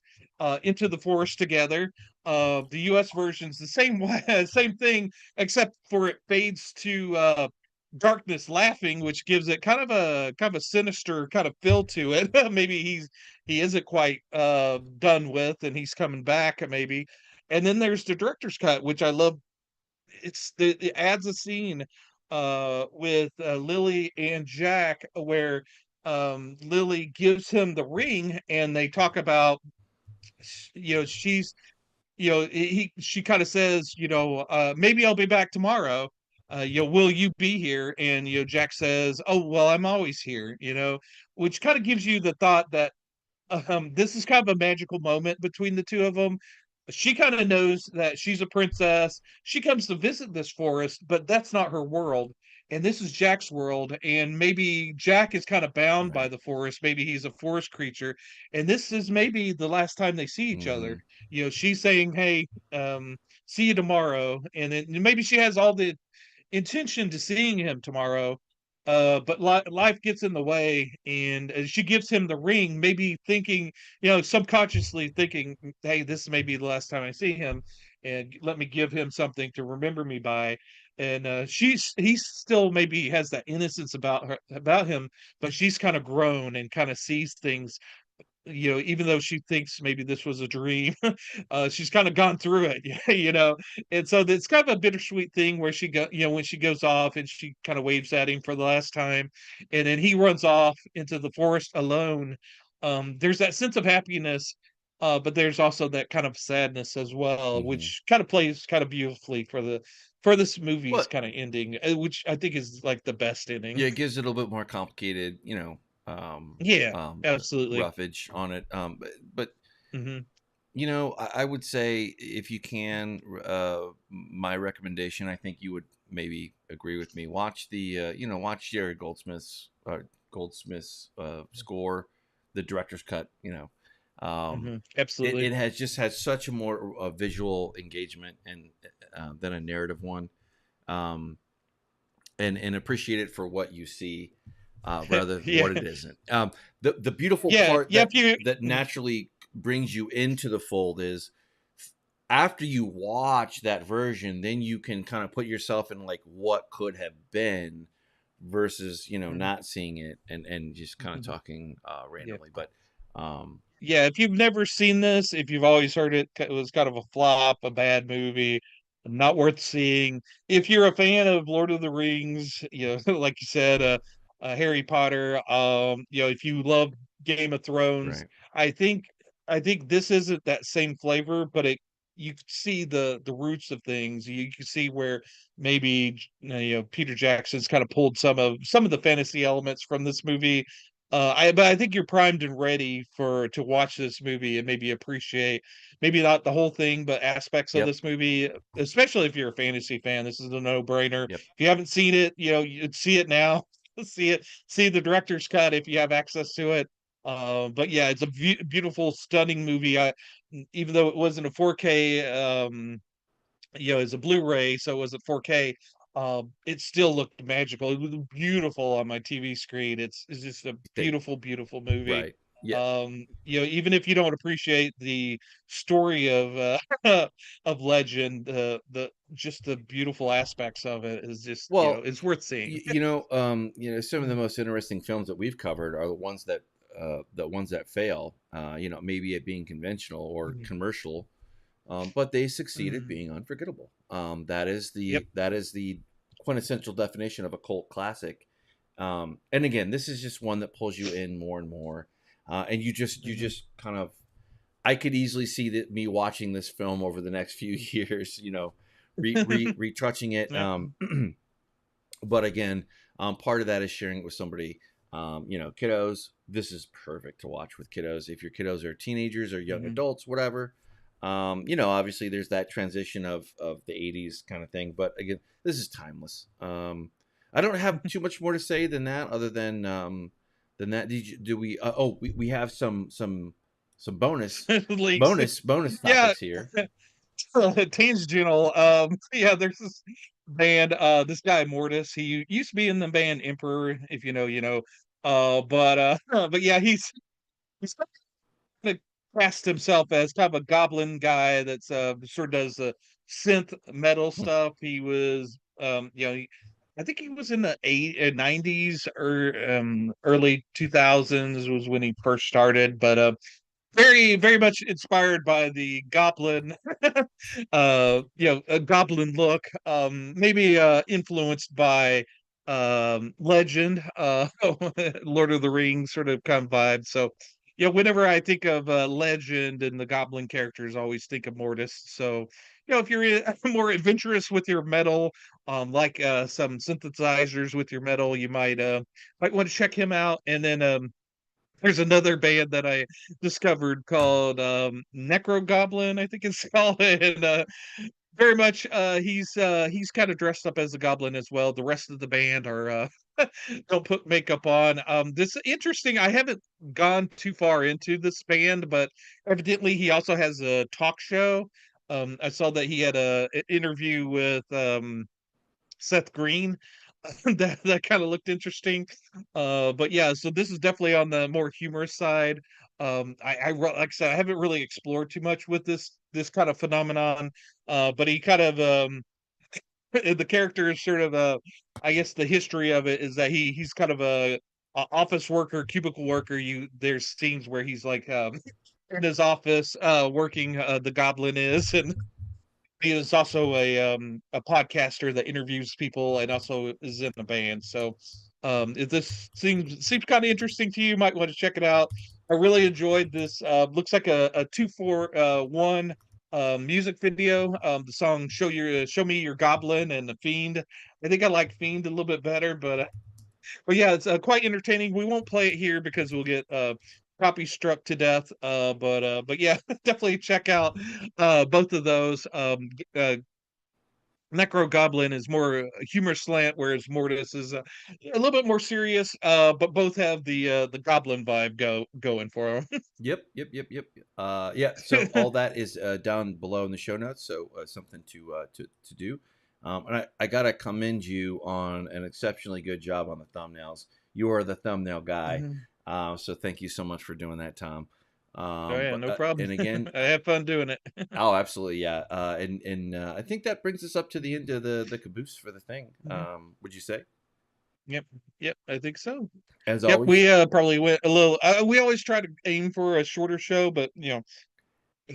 into the forest together. The US version's the same way, same thing, except for it fades to darkness laughing, which gives it kind of a sinister kind of feel to it. Maybe he isn't quite done with, and he's coming back maybe. And then there's the director's cut, which I love. It adds a scene with Lily and Jack where Lily gives him the ring, and they talk about she's she kind of says, maybe I'll be back tomorrow. Will you be here? And Jack says, oh well, I'm always here. Which kind of gives you the thought that this is kind of a magical moment between the two of them. She kind of knows that she's a princess. She comes to visit this forest, but that's not her world. And this is Jack's world. And maybe Jack is kind of bound by Right. the forest. Maybe he's a forest creature. And this is maybe the last time they see each other. Hmm. She's saying, hey, see you tomorrow. And then maybe she has all the intention to seeing him tomorrow. But life gets in the way, and she gives him the ring, maybe thinking, subconsciously thinking, "Hey, this may be the last time I see him, and let me give him something to remember me by." And he still maybe has that innocence about him, but she's kind of grown and kind of sees things, even though she thinks maybe this was a dream. She's kind of gone through it, and so it's kind of a bittersweet thing where when she goes off and she kind of waves at him for the last time, and then he runs off into the forest alone. There's that sense of happiness, but there's also that kind of sadness as well, Hmm. which kind of plays kind of beautifully for this movie's Well, kind of ending, which I think is like the best ending. yeah, it gives it a little bit more complicated, Yeah, absolutely. roughage on it. But Hmm. I would say if you can, my recommendation, I think you would maybe agree with me. Watch watch Jerry Goldsmith's score, the director's cut. It Absolutely. has just had such a more visual engagement and than a narrative one, um, and appreciate it for what you see rather than Yeah. what it isn't. The beautiful Yeah, part yeah, that if you naturally brings you into the fold is after you watch that version, then you can kind of put yourself in like what could have been versus Mhm, not seeing it and just kind of mhm, talking yeah. randomly. But um, Yeah, if you've never seen this, if you've always heard it was kind of a flop, a bad movie, not worth seeing. If you're a fan of Lord of the Rings, like you said, Harry Potter, if you love Game of Thrones, right, I think I think this isn't that same flavor, but you can see the roots of things. You can see where maybe Peter Jackson's kind of pulled some of the fantasy elements from this movie. But I think you're primed and ready to watch this movie and maybe appreciate maybe not the whole thing, but aspects of yep, this movie, especially if you're a fantasy fan. This is a no-brainer. yep. If you haven't seen it, you'd see it now. See the director's cut if you have access to it. But yeah, it's a beautiful, stunning movie. Even though it wasn't a 4K, as a Blu-ray, so it was a 4K. It still looked magical. It was beautiful on my TV screen. It's just a They, beautiful, beautiful movie. right, yeah. Even if you don't appreciate the story of of Legend, the just the beautiful aspects of it is just, Well, it's worth seeing. some of the Mhm, most interesting films that we've covered are the ones that fail. Maybe it being conventional or mhm, commercial, but they succeed at mhm. being unforgettable. That is Yep. the quintessential definition of a cult classic. And again, this is just one that pulls you in more and more, and you Mhm. just kind of. I could easily see that me watching this film over the next few years. Retouching it. Yeah. But again, part of that is sharing it with somebody. Kiddos. This is perfect to watch with kiddos. If your kiddos are teenagers or young Mhm. adults, whatever. Obviously there's that transition of the '80s kind of thing. But again, this is timeless. I don't have too much more to say than that, other than that. Do we? We have some Leaks. bonus Yeah. topics here. Tangential. Yeah, there's this band, this guy Mortiis. He used to be in the band Emperor, if you know, you know. But yeah, he's kind of cast himself as kind of a goblin guy that's sort of does the synth metal Hmm. stuff. He was I think he was in the 90s or early 2000s was when he first started, but very very much inspired by the goblin a goblin look, maybe influenced by Legend, Lord of the Rings sort of kind of vibe. So whenever I think of Legend and the Goblin characters, I always think of Mortiis. So, if you're more adventurous with your metal, like some synthesizers with your metal, you might want to check him out. And then there's another band that I discovered called Nekrogoblikon, I think it's called, and very much he's kind of dressed up as a goblin as well. The rest of the band are don't put makeup on. This interesting. I haven't gone too far into this band, but evidently he also has a talk show. I saw that he had an interview with Seth Green. That kind of looked interesting. But yeah, so this is definitely on the more humorous side. Like I said, I haven't really explored too much with this kind of phenomenon. But he kind of the character is sort of I guess the history of it is that he's kind of a office worker, cubicle worker. There's scenes where he's like in his office working. The Goblin is, and he is also a podcaster that interviews people and also is in a band. So if this seems kind of interesting to you, might want to check it out. I really enjoyed this. Looks like a 2-for-1 music video. The song "Show Me Your Goblin" and the Fiend. I think I like Fiend a little bit better, but yeah, it's quite entertaining. We won't play it here because we'll get copy struck to death. But yeah, definitely check out both of those. Necro Goblin is more a humor slant, whereas Mortis is a little bit more serious. But both have the Goblin vibe going for them. Yeah. So all that is down below in the show notes. So something to do. And I gotta commend you on an exceptionally good job on the thumbnails. You are the thumbnail guy. Mhm. So thank you so much for doing that, Tom. Oh yeah, no problem. And again, I have fun doing it. oh, absolutely, yeah. And I think that brings us up to the end of the caboose for the thing. Mhm. Would you say? Yep, yep, I think so. As Yep, always, we probably went a little. We always try to aim for a shorter show, but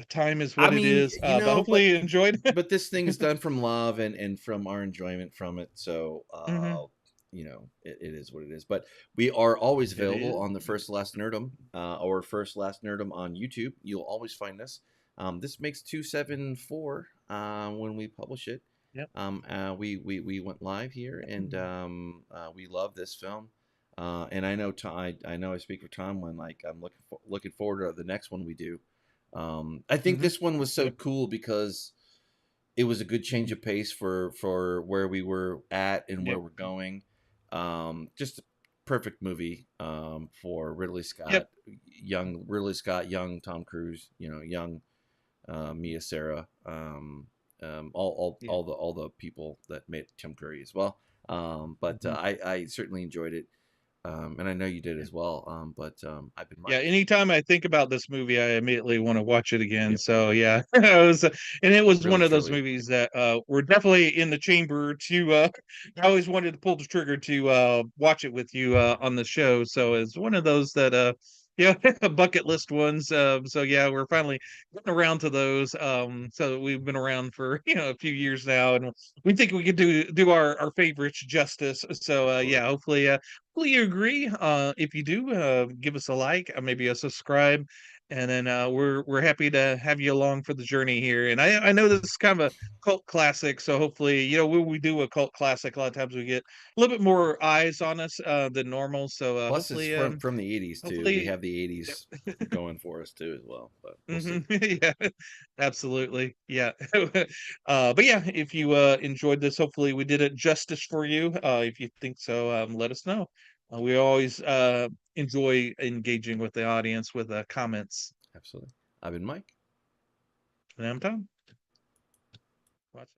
time is I what it mean, is. But hopefully you enjoyed. this thing is done from love and from our enjoyment from it. So, Mhm. it is what it is. But we are always It available is. on the First Last Nerdom or First Last Nerdom on YouTube. You'll always find us. This makes 274 when we publish it. Yep. We went live here, and we love this film. And I know I know I speak for Tom when like I'm looking forward to the next one we do. I think Mhm. this one was so Yep. cool because it was a good change of pace for where we were at and where Yep. we're going. Just a perfect movie for Ridley Yep. Scott, young Ridley Scott, young Tom Cruise, young Mia Sara, Yep. all the people that made Tim Curry as well. But Mhm. I certainly enjoyed it, and I know you did Yep. as well. But I've been Yeah, Mike. anytime I think about this movie, I immediately want to watch it again. Yep, So yeah, it was one really of those truly. movies that were definitely in the chamber to. I always wanted to pull the trigger to watch it with you on the show. So it's one of those that yeah, bucket list ones. So yeah, we're finally getting around to those. So we've been around for a few years now, and we think we could do our favorites justice. So Absolutely. yeah, hopefully you agree. If you do, give us a like, maybe a subscribe, and then we're happy to have you along for the journey here. And I know this is kind of a cult classic, so hopefully when we do a cult classic, a lot of times we get a little bit more eyes on us than normal. So Plus, it's hopefully, from the '80s too. We hopefully. have the '80s going for us too as well. But we'll see. Mhm. Yeah, absolutely. Yeah. But yeah, if you enjoyed this, hopefully we did it justice for you. If you think so, let us know. We always enjoy engaging with the audience with comments. Absolutely. I've been Mike. And I'm Tom. Watch.